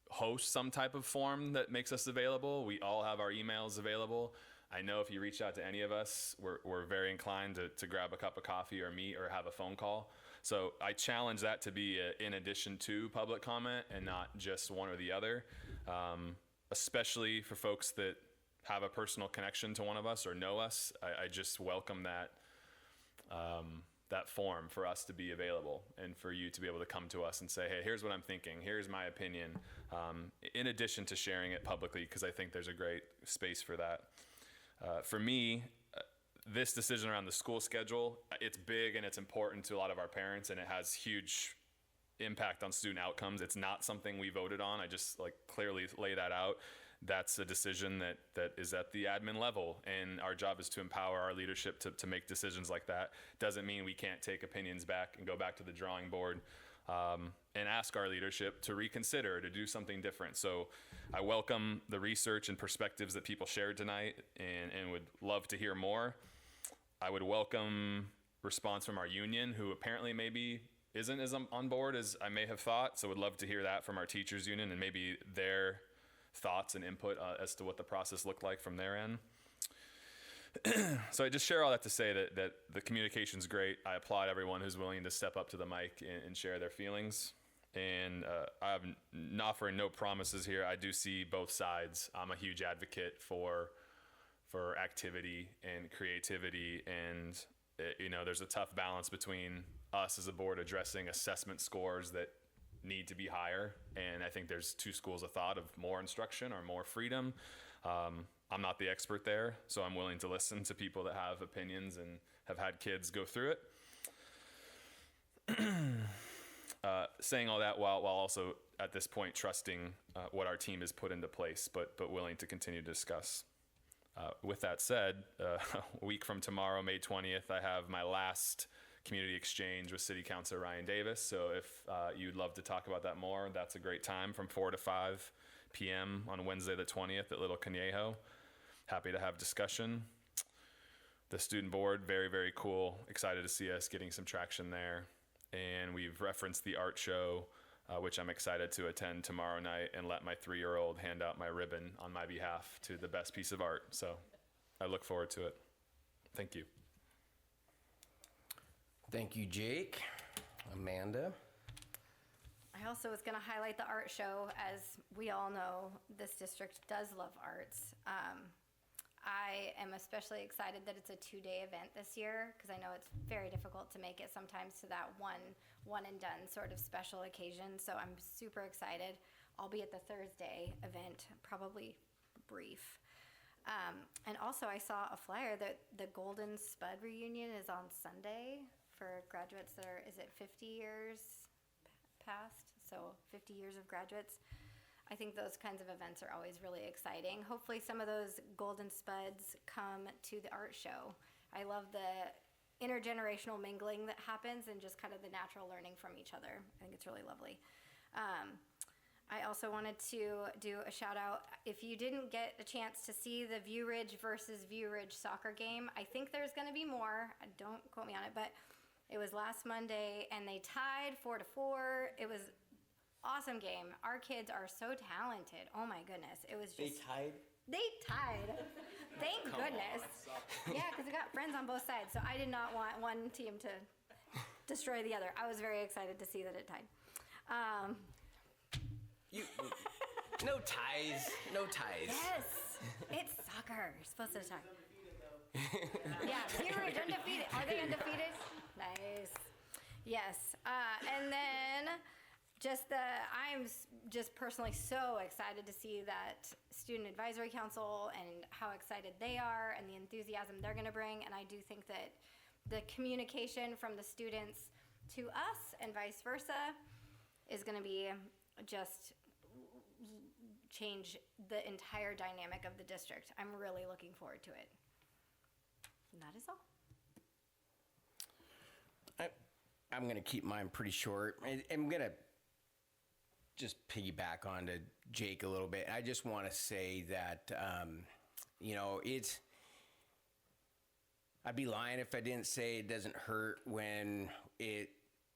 host some type of form that makes us available. We all have our emails available. I know if you reach out to any of us, we're very inclined to grab a cup of coffee or meet or have a phone call. So I challenge that to be in addition to public comment and not just one or the other, especially for folks that have a personal connection to one of us or know us. I just welcome that forum for us to be available and for you to be able to come to us and say, hey, here's what I'm thinking, here's my opinion, in addition to sharing it publicly, because I think there's a great space for that. For me, this decision around the school schedule, it's big and it's important to a lot of our parents, and it has huge impact on student outcomes. It's not something we voted on. I just clearly lay that out. That's a decision that is at the admin level, and our job is to empower our leadership to make decisions like that. Doesn't mean we can't take opinions back and go back to the drawing board and ask our leadership to reconsider, to do something different. So I welcome the research and perspectives that people shared tonight, and would love to hear more. I would welcome response from our union, who apparently maybe isn't as on board as I may have thought. So would love to hear that from our teachers union, and maybe their thoughts and input as to what the process looked like from their end. So I just share all that to say that the communication's great. I applaud everyone who's willing to step up to the mic and share their feelings. And I'm offering no promises here. I do see both sides. I'm a huge advocate for activity and creativity, and there's a tough balance between us as a board addressing assessment scores that need to be higher, and I think there's two schools of thought of more instruction or more freedom. I'm not the expert there, so I'm willing to listen to people that have opinions and have had kids go through it. Saying all that while also at this point trusting what our team has put into place, but willing to continue to discuss. With that said, a week from tomorrow, May 20th, I have my last community exchange with City Councilor Ryan Davis. So if you'd love to talk about that more, that's a great time from 4 to 5 p.m. on Wednesday the 20th at Little Conejo. Happy to have discussion. The student board, very, very cool. Excited to see us getting some traction there. And we've referenced the art show, which I'm excited to attend tomorrow night and let my 3-year-old hand out my ribbon on my behalf to the best piece of art. So I look forward to it. Thank you. Thank you, Jake. Amanda? I also was going to highlight the art show. As we all know, this district does love arts. I am especially excited that it's a 2-day event this year, because I know it's very difficult to make it sometimes to that one and done sort of special occasion. So I'm super excited. I'll be at the Thursday event, probably brief. And also I saw a flyer that the Golden Spud reunion is on Sunday for graduates that are, is it 50 years past? So 50 years of graduates. I think those kinds of events are always really exciting. Hopefully some of those Golden Spuds come to the art show. I love the intergenerational mingling that happens and just kind of the natural learning from each other. I think it's really lovely. I also wanted to do a shout out. If you didn't get a chance to see the View Ridge versus View Ridge soccer game, I think there's gonna be more. Don't quote me on it, but it was last Monday and they tied 4-4. It was awesome game. Our kids are so talented. Oh my goodness. It was just. They tied? They tied. Thank goodness. Yeah, because we got friends on both sides. So I did not want one team to destroy the other. I was very excited to see that it tied. No ties. No ties. Yes. It's soccer. You're supposed to tie. Yeah, View Ridge undefeated. Are they undefeated? Nice. Yes. And then I'm just personally so excited to see that Student Advisory Council and how excited they are and the enthusiasm they're going to bring. And I do think that the communication from the students to us and vice versa is going to be just change the entire dynamic of the district. I'm really looking forward to it. And that is all. I'm going to keep mine pretty short. I'm going to just piggyback onto Jake a little bit. I just want to say that, I'd be lying if I didn't say it doesn't hurt when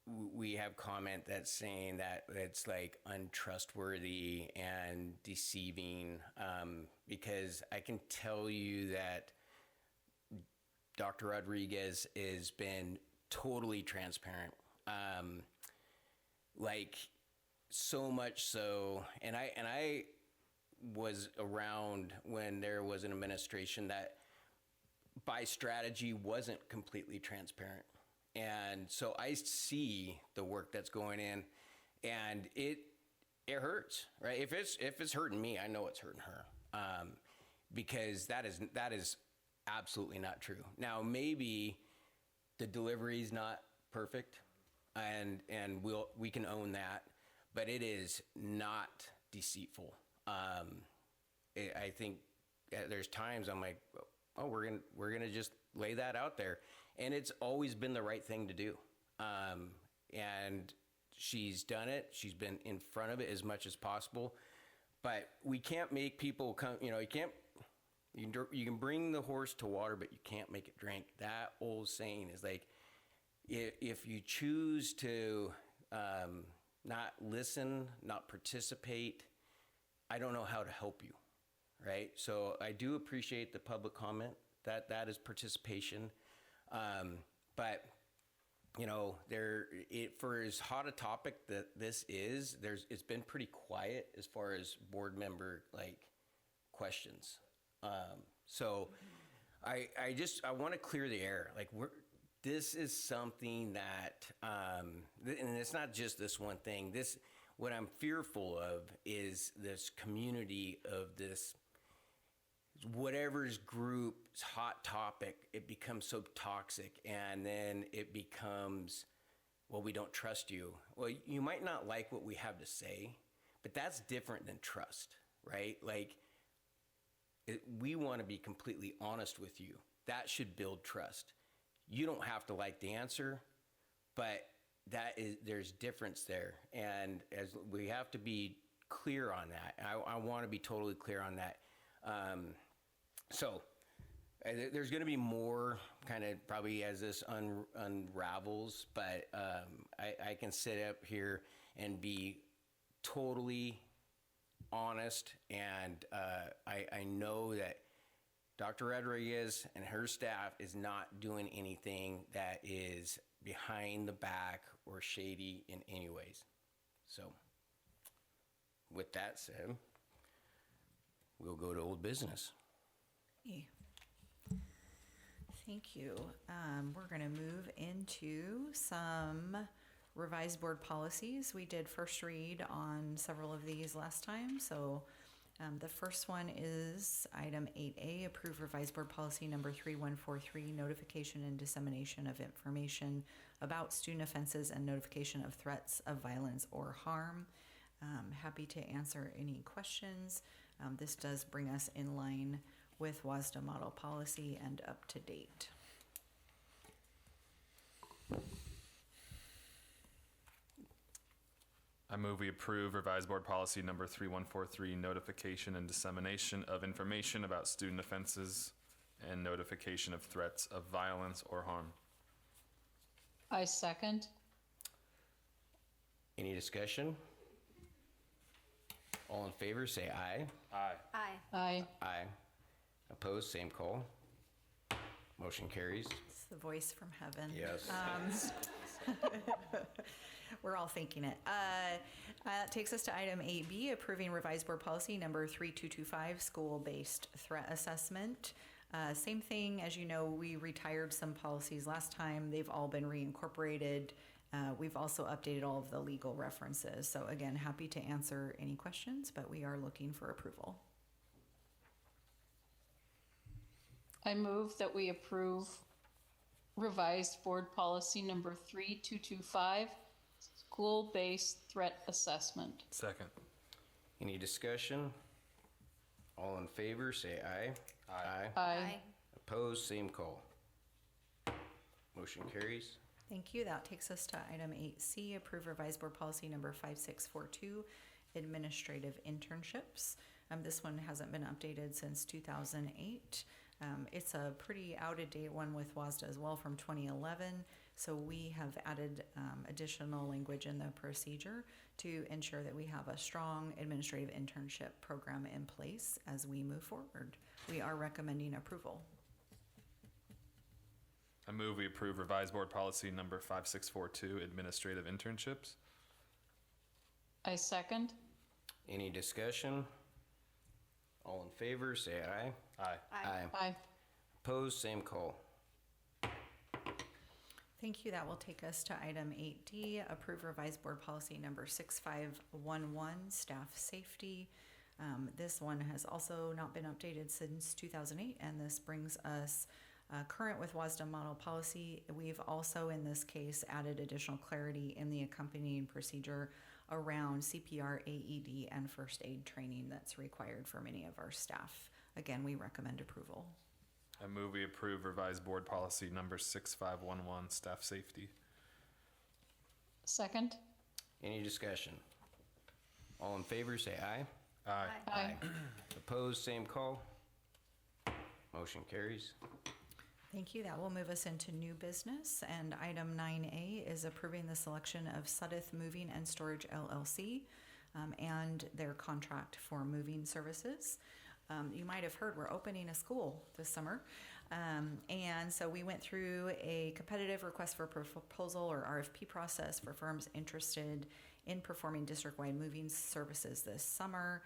we have comment that's saying that it's like untrustworthy and deceiving, because I can tell you that Dr. Rodriguez has been totally transparent, like so much so, and I was around when there was an administration that by strategy wasn't completely transparent, And so I see the work that's going in, and it hurts, right? If it's hurting me, I know it's hurting her, because that is absolutely not true. Now, maybe the delivery is not perfect, and we can own that, but it is not deceitful. I think there's times I'm like, oh, we're gonna just lay that out there, and it's always been the right thing to do. And she's done it. She's been in front of it as much as possible, but we can't make people come. You can't. You can bring the horse to water, but you can't make it drink. That old saying is like, if you choose to not listen, not participate, I don't know how to help you, right? So I do appreciate the public comment. That is participation, but for as hot a topic that this is, it's been pretty quiet as far as board member questions. So I want to clear the air. This is something that, and it's not just this one thing. What I'm fearful of is this community of this, whatever's group's hot topic, it becomes so toxic, and then it becomes, well, we don't trust you. Well, you might not like what we have to say, but that's different than trust, right? We want to be completely honest with you. That should build trust. You don't have to like the answer, but there's difference there, and as we have to be clear on that. I want to be totally clear on that. So there's going to be more kind of probably as this unravels, but I can sit up here and be totally honest, and I know that Dr. Rodriguez and her staff is not doing anything that is behind the back or shady in any ways. So with that said, we'll go to old business. Okay. Thank you. We're going to move into some revised board policies. We did first read on several of these last time. So the first one is item 8A, approve revised board policy number 3143, notification and dissemination of information about student offenses and notification of threats of violence or harm. Happy to answer any questions. This does bring us in line with WASDA model policy and up to date. I move we approve revised board policy number 3143, notification and dissemination of information about student offenses and notification of threats of violence or harm. I second. Any discussion? All in favor, say aye. Aye. Aye. Aye. Aye. Opposed, same call. Motion carries. It's the voice from heaven. Yes. We're all thinking it. That takes us to item 8B, approving revised board policy number 3225, school-based threat assessment. Same thing, as you know, we retired some policies last time. They've all been reincorporated. We've also updated all of the legal references. So again, happy to answer any questions, but we are looking for approval. I move that we approve revised board policy number 3225, school-based threat assessment. Second. Any discussion? All in favor, say aye. Aye. Aye. Opposed, same call. Motion carries. Thank you. That takes us to item 8C, approve revised board policy number 5642, administrative internships. This one hasn't been updated since 2008. It's a pretty out-of-date one with WASDA as well from 2011. So we have added additional language in the procedure to ensure that we have a strong administrative internship program in place as we move forward. We are recommending approval. I move we approve revised board policy number 5642, administrative internships. I second. Any discussion? All in favor, say aye. Aye. Aye. Aye. Opposed, same call. Thank you. That will take us to item 8D, approve revised board policy number 6511, staff safety. This one has also not been updated since 2008, and this brings us current with WASDA model policy. We've also, in this case, added additional clarity in the accompanying procedure around CPR, AED, and first aid training that's required for many of our staff. Again, we recommend approval. I move we approve revised board policy number 6511, staff safety. Second. Any discussion? All in favor, say aye. Aye. Aye. Opposed, same call. Motion carries. Thank you. That will move us into new business. And item 9A is approving the selection of Sudeth Moving and Storage LLC and their contract for moving services. You might have heard we're opening a school this summer. And so we went through a competitive request for proposal or RFP process for firms interested in performing district-wide moving services this summer.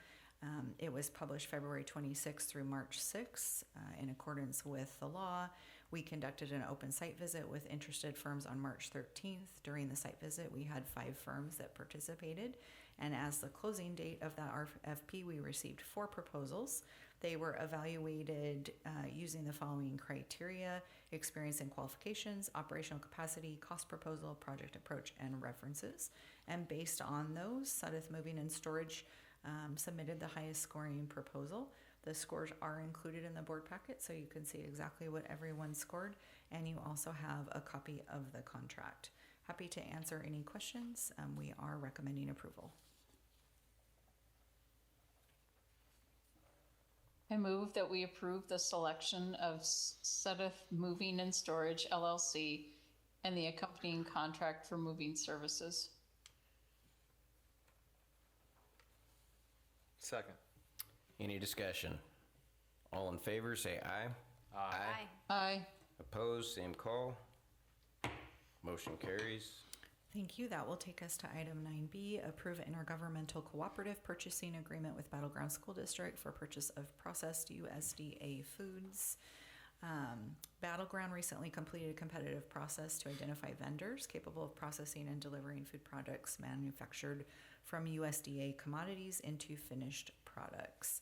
It was published February 26th through March 6th in accordance with the law. We conducted an open site visit with interested firms on March 13th. During the site visit, we had 5 firms that participated. And as the closing date of that RFP, we received 4 proposals. They were evaluated using the following criteria: experience and qualifications, operational capacity, cost proposal, project approach, and references. And based on those, Sudeth Moving and Storage submitted the highest scoring proposal. The scores are included in the board packet, so you can see exactly what everyone scored, and you also have a copy of the contract. Happy to answer any questions. We are recommending approval. I move that we approve the selection of Sudeth Moving and Storage LLC and the accompanying contract for moving services. Second. Any discussion? All in favor, say aye. Aye. Aye. Opposed, same call. Motion carries. Thank you. That will take us to item 9B, approve intergovernmental cooperative purchasing agreement with Battleground School District for purchase of processed USDA foods. Battleground recently completed a competitive process to identify vendors capable of processing and delivering food products manufactured from USDA commodities into finished products.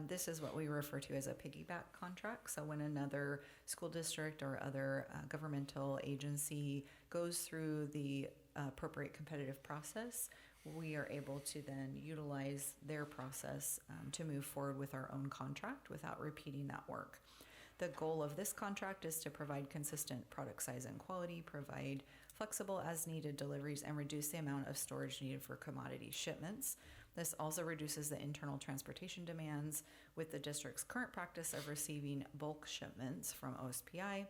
This is what we refer to as a piggyback contract. So when another school district or other governmental agency goes through the appropriate competitive process, we are able to then utilize their process to move forward with our own contract without repeating that work. The goal of this contract is to provide consistent product size and quality, provide flexible as needed deliveries, and reduce the amount of storage needed for commodity shipments. This also reduces the internal transportation demands with the district's current practice of receiving bulk shipments from OSPI.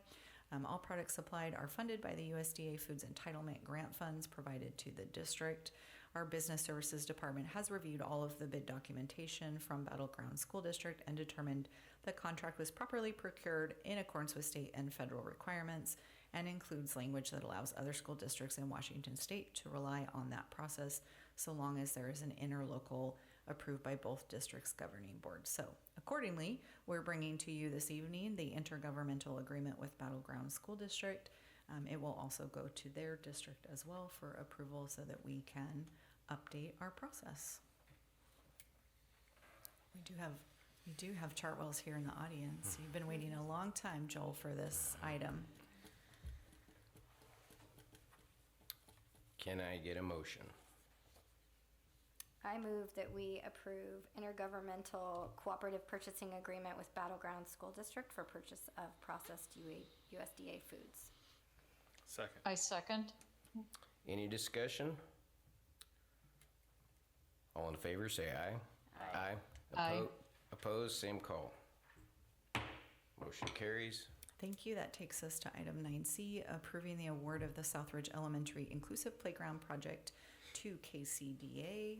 All products supplied are funded by the USDA Foods Entitlement Grant Funds provided to the district. Our Business Services Department has reviewed all of the bid documentation from Battleground School District and determined the contract was properly procured in accordance with state and federal requirements and includes language that allows other school districts in Washington State to rely on that process so long as there is an interlocal approved by both districts' governing boards. So accordingly, we're bringing to you this evening the intergovernmental agreement with Battleground School District. It will also go to their district as well for approval so that we can update our process. We do have Chartwells here in the audience. You've been waiting a long time, Joel, for this item. Can I get a motion? I move that we approve intergovernmental cooperative purchasing agreement with Battleground School District for purchase of processed USDA foods. Second. I second. Any discussion? All in favor, say aye. Aye. Aye. Opposed, same call. Motion carries. Thank you. That takes us to item 9C, approving the award of the Southridge Elementary Inclusive Playground Project to KCDA.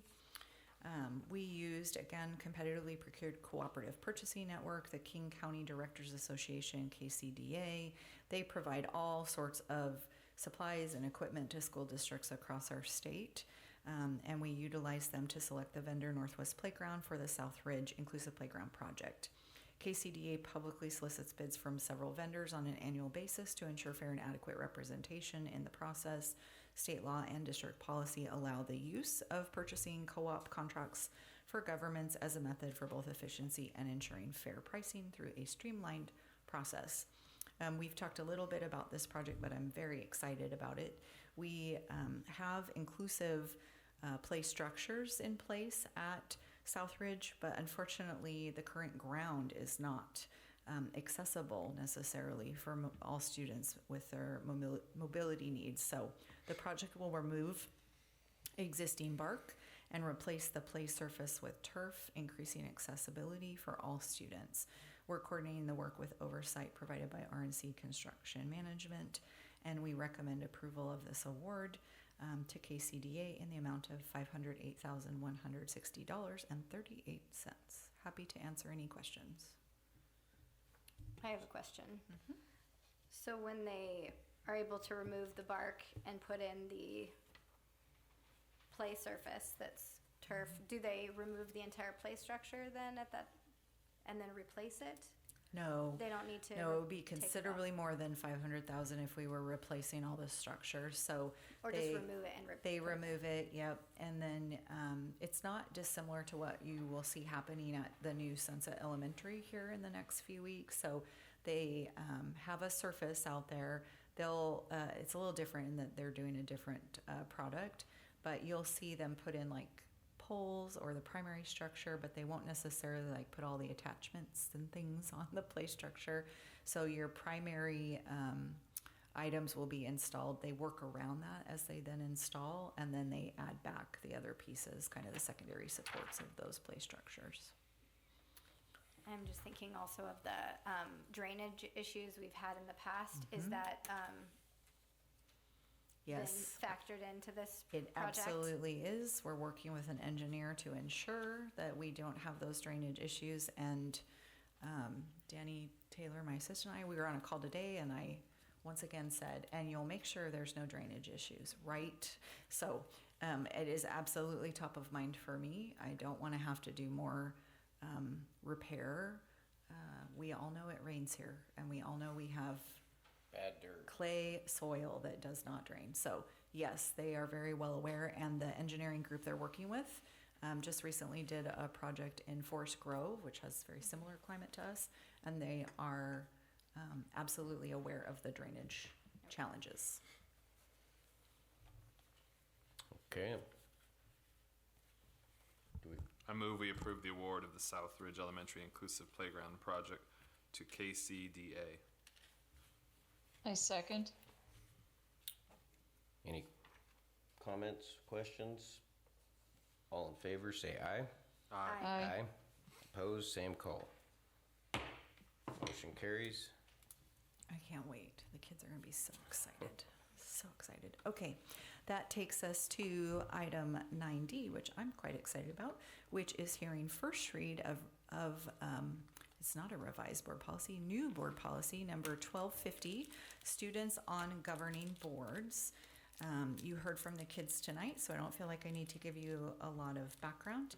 We used, again, competitively procured cooperative purchasing network, the King County Directors Association, KCDA. They provide all sorts of supplies and equipment to school districts across our state. And we utilize them to select the vendor Northwest Playground for the Southridge Inclusive Playground Project. KCDA publicly solicits bids from several vendors on an annual basis to ensure fair and adequate representation in the process. State law and district policy allow the use of purchasing co-op contracts for governments as a method for both efficiency and ensuring fair pricing through a streamlined process. We've talked a little bit about this project, but I'm very excited about it. We have inclusive play structures in place at Southridge, but unfortunately the current ground is not accessible necessarily for all students with their mobility needs. So the project will remove existing bark and replace the play surface with turf, increasing accessibility for all students. We're coordinating the work with oversight provided by RNC Construction Management, and we recommend approval of this award to KCDA in the amount of $508,160.38. Happy to answer any questions. I have a question. So when they are able to remove the bark and put in the play surface that's turf, do they remove the entire play structure then at that, and then replace it? No. They don't need to. No, it would be take it off? considerably more than 500,000 if we were replacing all the structure. So Or just remove it and they remove it. Yep, and then it's not dissimilar to what you will see happening at the new Sunset Elementary here in the next few weeks. So they have a surface out there. They'll it's a little different in that they're doing a different product, but you'll see them put in like poles or the primary structure, but they won't necessarily like put all the attachments and things on the play structure. So your primary items will be installed. They work around that as they then install, and then they add back the other pieces, kind of the secondary supports of those play structures. I'm just thinking also of the drainage issues we've had in the past. Is that Yes. been factored into this It project? absolutely is. We're working with an engineer to ensure that we don't have those drainage issues. And Danny Taylor, my assistant, and I, we were on a call today, and I once again said, and you'll make sure there's no drainage issues, right? So it is absolutely top of mind for me. I don't want to have to do more repair. We all know it rains here, and we all know we have Bad dirt. clay soil that does not drain. So yes, they are very well aware, and the engineering group they're working with just recently did a project in Forest Grove, which has very similar climate to us, and they are absolutely aware of the drainage challenges. Okay. I move we approve the award of the Southridge Elementary Inclusive Playground Project to KCDA. I second. Any comments, questions? All in favor, say aye. Aye. Aye. Opposed, same call. Motion carries. I can't wait. The kids are going to be so excited. So excited. Okay, that takes us to item 9D, which I'm quite excited about, which is hearing first read of it's not a revised board policy, new board policy number 1250, students on governing boards. You heard from the kids tonight, so I don't feel like I need to give you a lot of background.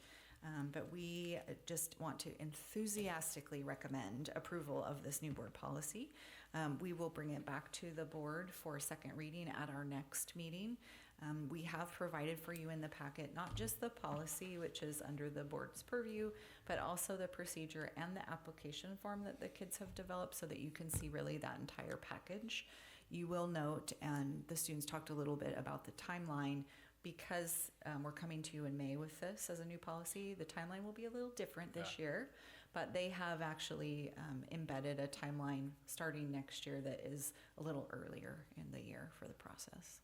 But we just want to enthusiastically recommend approval of this new board policy. We will bring it back to the board for a second reading at our next meeting. We have provided for you in the packet not just the policy, which is under the board's purview, but also the procedure and the application form that the kids have developed so that you can see really that entire package. You will note, and the students talked a little bit about the timeline, because we're coming to you in May with this as a new policy, the timeline will be a little different this year, but they have actually embedded a timeline starting next year that is a little earlier in the year for the process.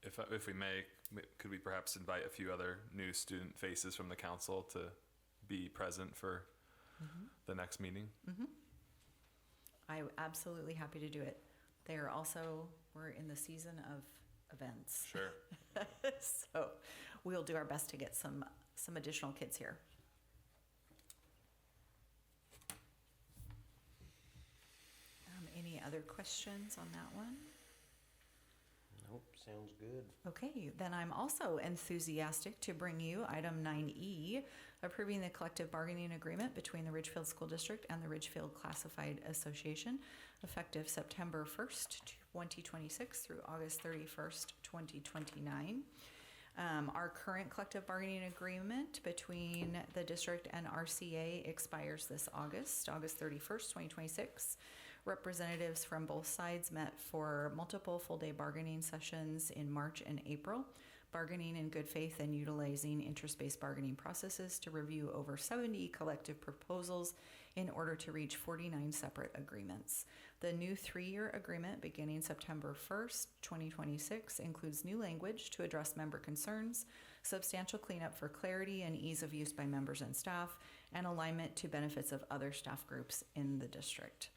If we may, could we perhaps invite a few other new student faces from the council to be present for the next meeting? I'm absolutely happy to do it. They are also, we're in the season of events. Sure. So we'll do our best to get some additional kids here. Any other questions on that one? Nope, sounds good. Okay, then I'm also enthusiastic to bring you item 9E, approving the collective bargaining agreement between the Ridgefield School District and the Ridgefield Classified Association, effective September 1st, 2026 through August 31st, 2029. Our current collective bargaining agreement between the district and RCA expires this August 31st, 2026. Representatives from both sides met for multiple full-day bargaining sessions in March and April, bargaining in good faith and utilizing interest-based bargaining processes to review over 70 collective proposals in order to reach 49 separate agreements. The new 3-year agreement beginning September 1st, 2026 includes new language to address member concerns, substantial cleanup for clarity and ease of use by members and staff, and alignment to benefits of other staff groups in the district.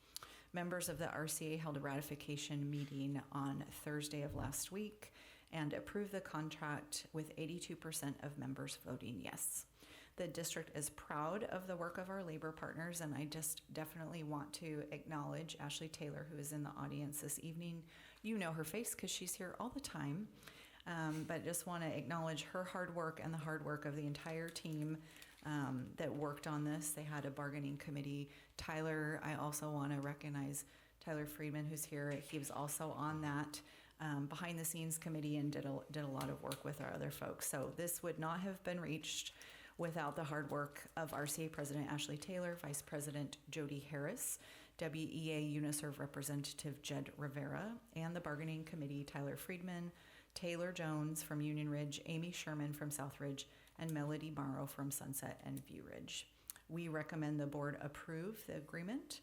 Members of the RCA held a ratification meeting on Thursday of last week and approved the contract with 82% of members voting yes. The district is proud of the work of our labor partners, and I just definitely want to acknowledge Ashley Taylor, who is in the audience this evening. You know her face because she's here all the time, but just want to acknowledge her hard work and the hard work of the entire team that worked on this. They had a bargaining committee. Tyler, I also want to recognize Tyler Friedman, who's here. He was also on that behind the scenes committee and did a lot of work with our other folks. So this would not have been reached without the hard work of RCA President Ashley Taylor, Vice President Jody Harris, WEA Uniserv Representative Jed Rivera, and the bargaining committee, Tyler Friedman, Taylor Jones from Union Ridge, Amy Sherman from South Ridge, and Melody Morrow from Sunset and View Ridge. We recommend the board approve the agreement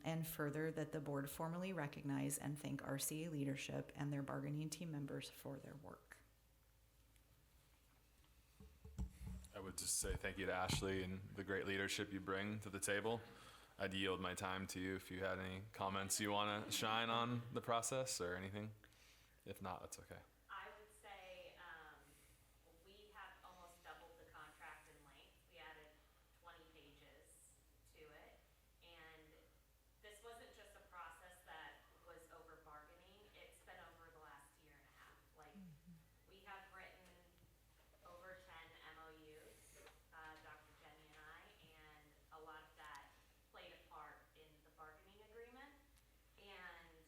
and further that the board formally recognize and thank RCA leadership and their bargaining team members for their work. I would just say thank you to Ashley and the great leadership you bring to the table. I'd yield my time to you if you had any comments you want to shine on the process or anything. If not, that's okay. I would say we have almost doubled the contract in length. We added 20 pages to it. And this wasn't just a process that was over bargaining. It's been over the last year and a half. Like, we have written over 10 MOUs, Dr. Jenny and I, and a lot of that played a part in the bargaining agreement. And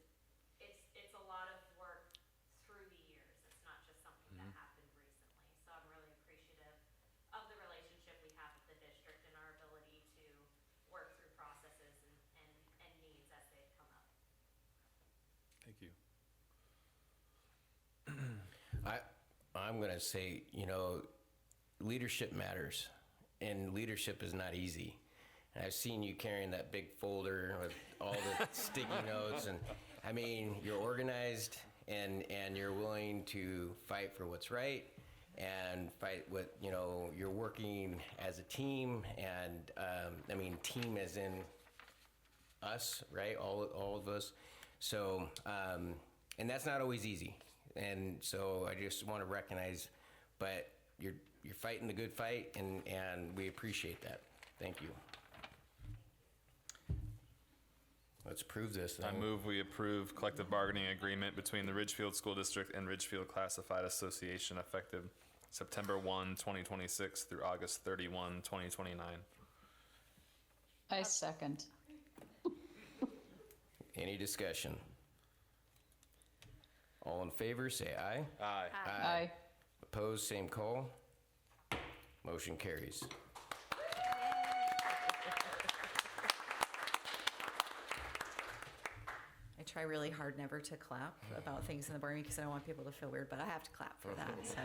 it's a lot of work through the years. It's not just something that happened recently. So I'm really appreciative of the relationship we have with the district and our ability to work through processes and needs as they come up. Thank you. I'm going to say, leadership matters, and leadership is not easy. And I've seen you carrying that big folder with all the sticky notes, and I mean, you're organized and you're willing to fight for what's right and fight what, you're working as a team, and I mean, team as in us, right? All of us. So, and that's not always easy. And so I just want to recognize, but you're fighting the good fight, and we appreciate that. Thank you. Let's approve this. I move we approve collective bargaining agreement between the Ridgefield School District and Ridgefield Classified Association effective September 1, 2026 through August 31, 2029. I second. Any discussion? All in favor, say aye. Aye. Aye. Opposed, same call. Motion carries. I try really hard never to clap about things in the bargaining because I don't want people to feel weird, but I have to clap for that. So,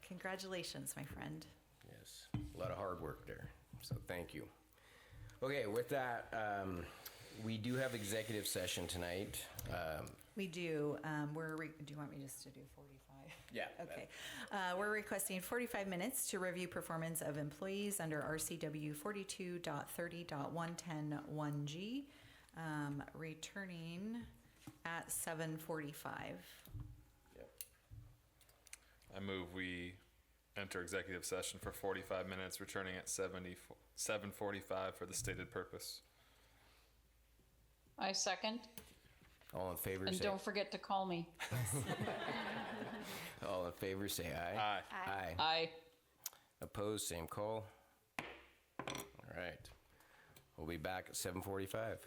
congratulations, my friend. Yes, a lot of hard work there. So thank you. Okay, with that, we do have executive session tonight. We do. Do you want me just to do 45? Yeah. Okay. We're requesting 45 minutes to review performance of employees under RCW 42.30.1101G, returning at 7:45. I move we enter executive session for 45 minutes, returning at 7:45 for the stated purpose. I second. All in favor, And say don't forget to call me. All in favor, say aye. Aye. Aye. Aye. Opposed, same call. All right. We'll be back at 7:45.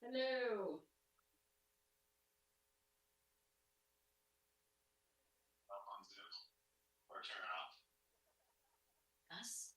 Hello. Up on Zoom or turn it off. Us?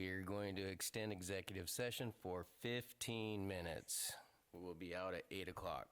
We are going to extend executive session for 15 minutes. We'll be out at 8 o'clock.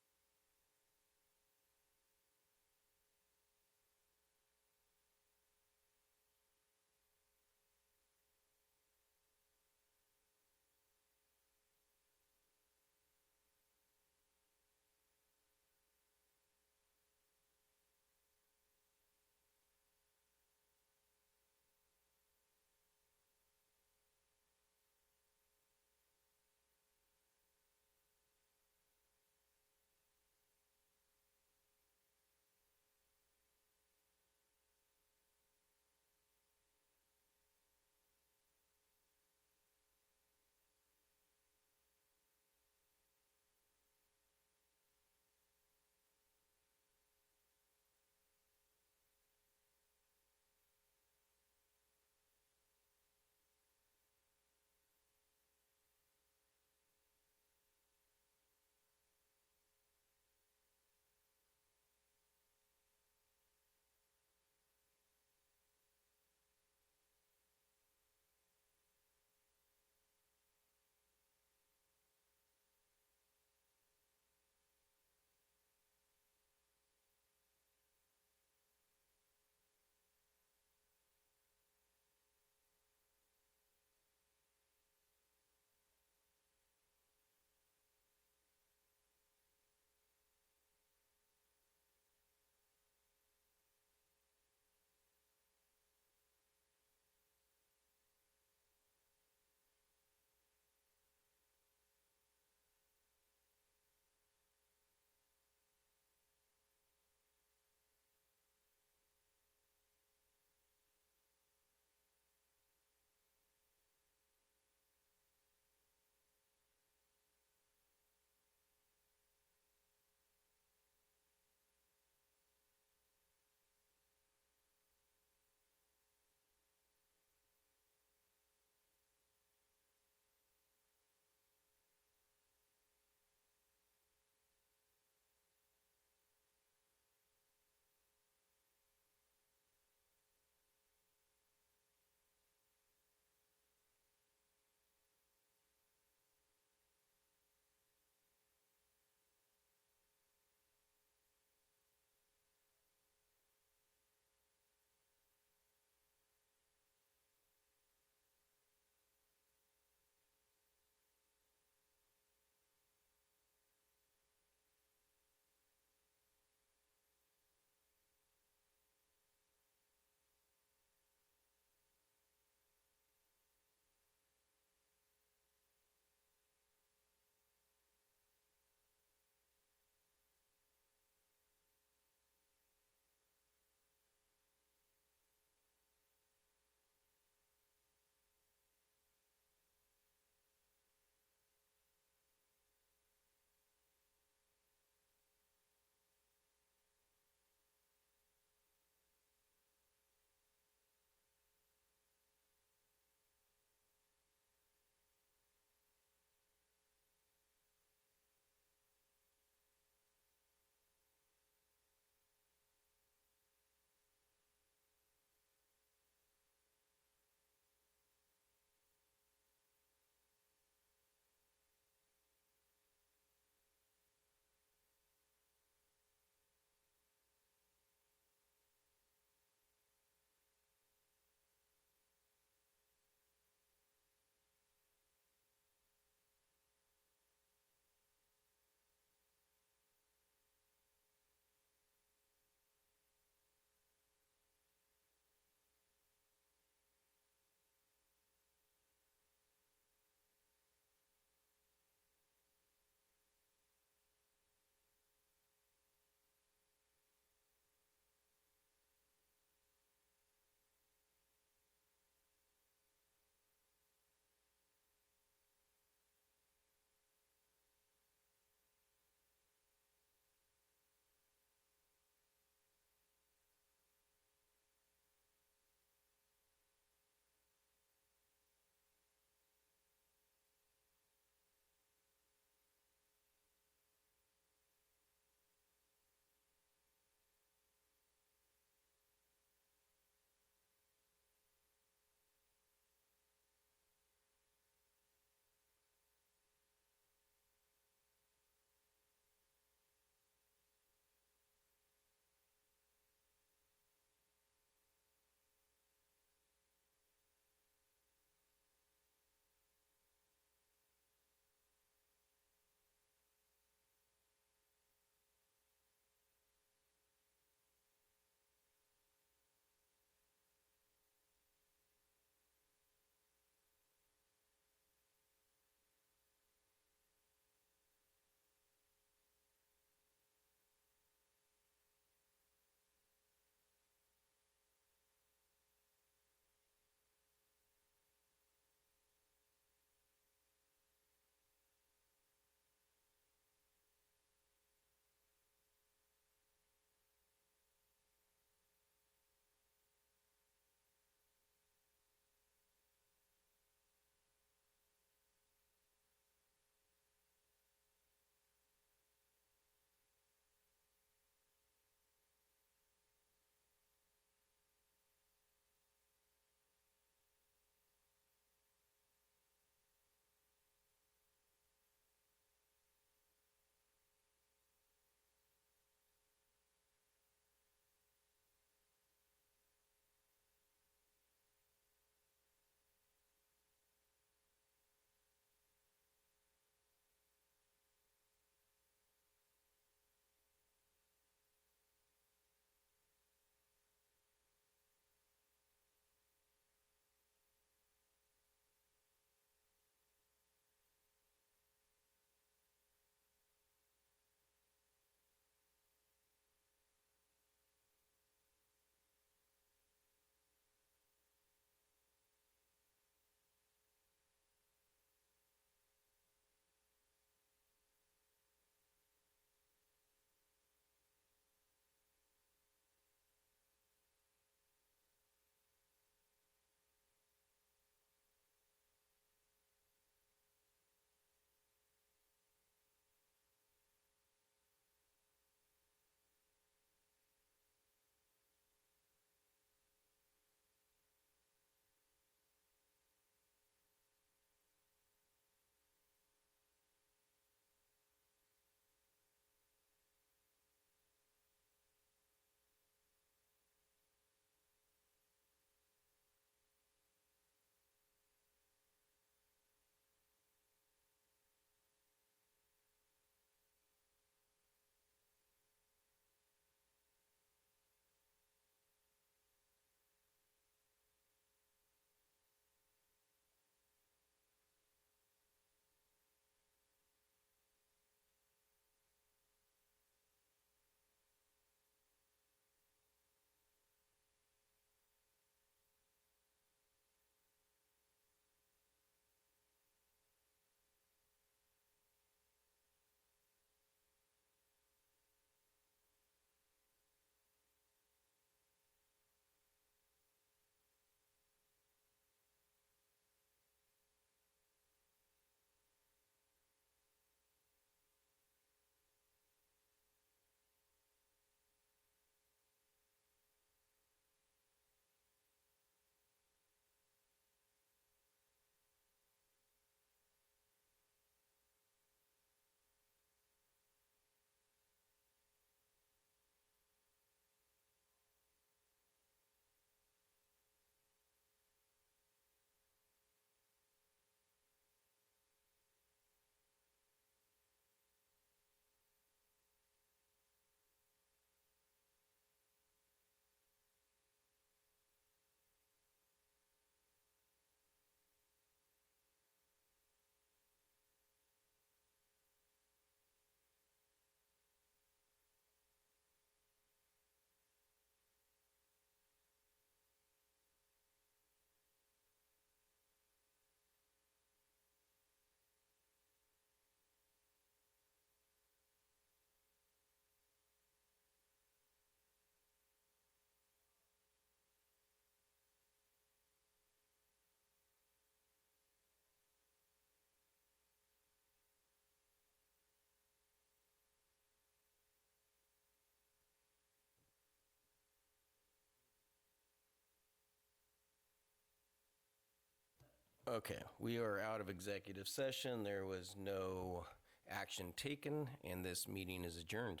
Okay, we are out of executive session. There was no action taken, and this meeting is adjourned.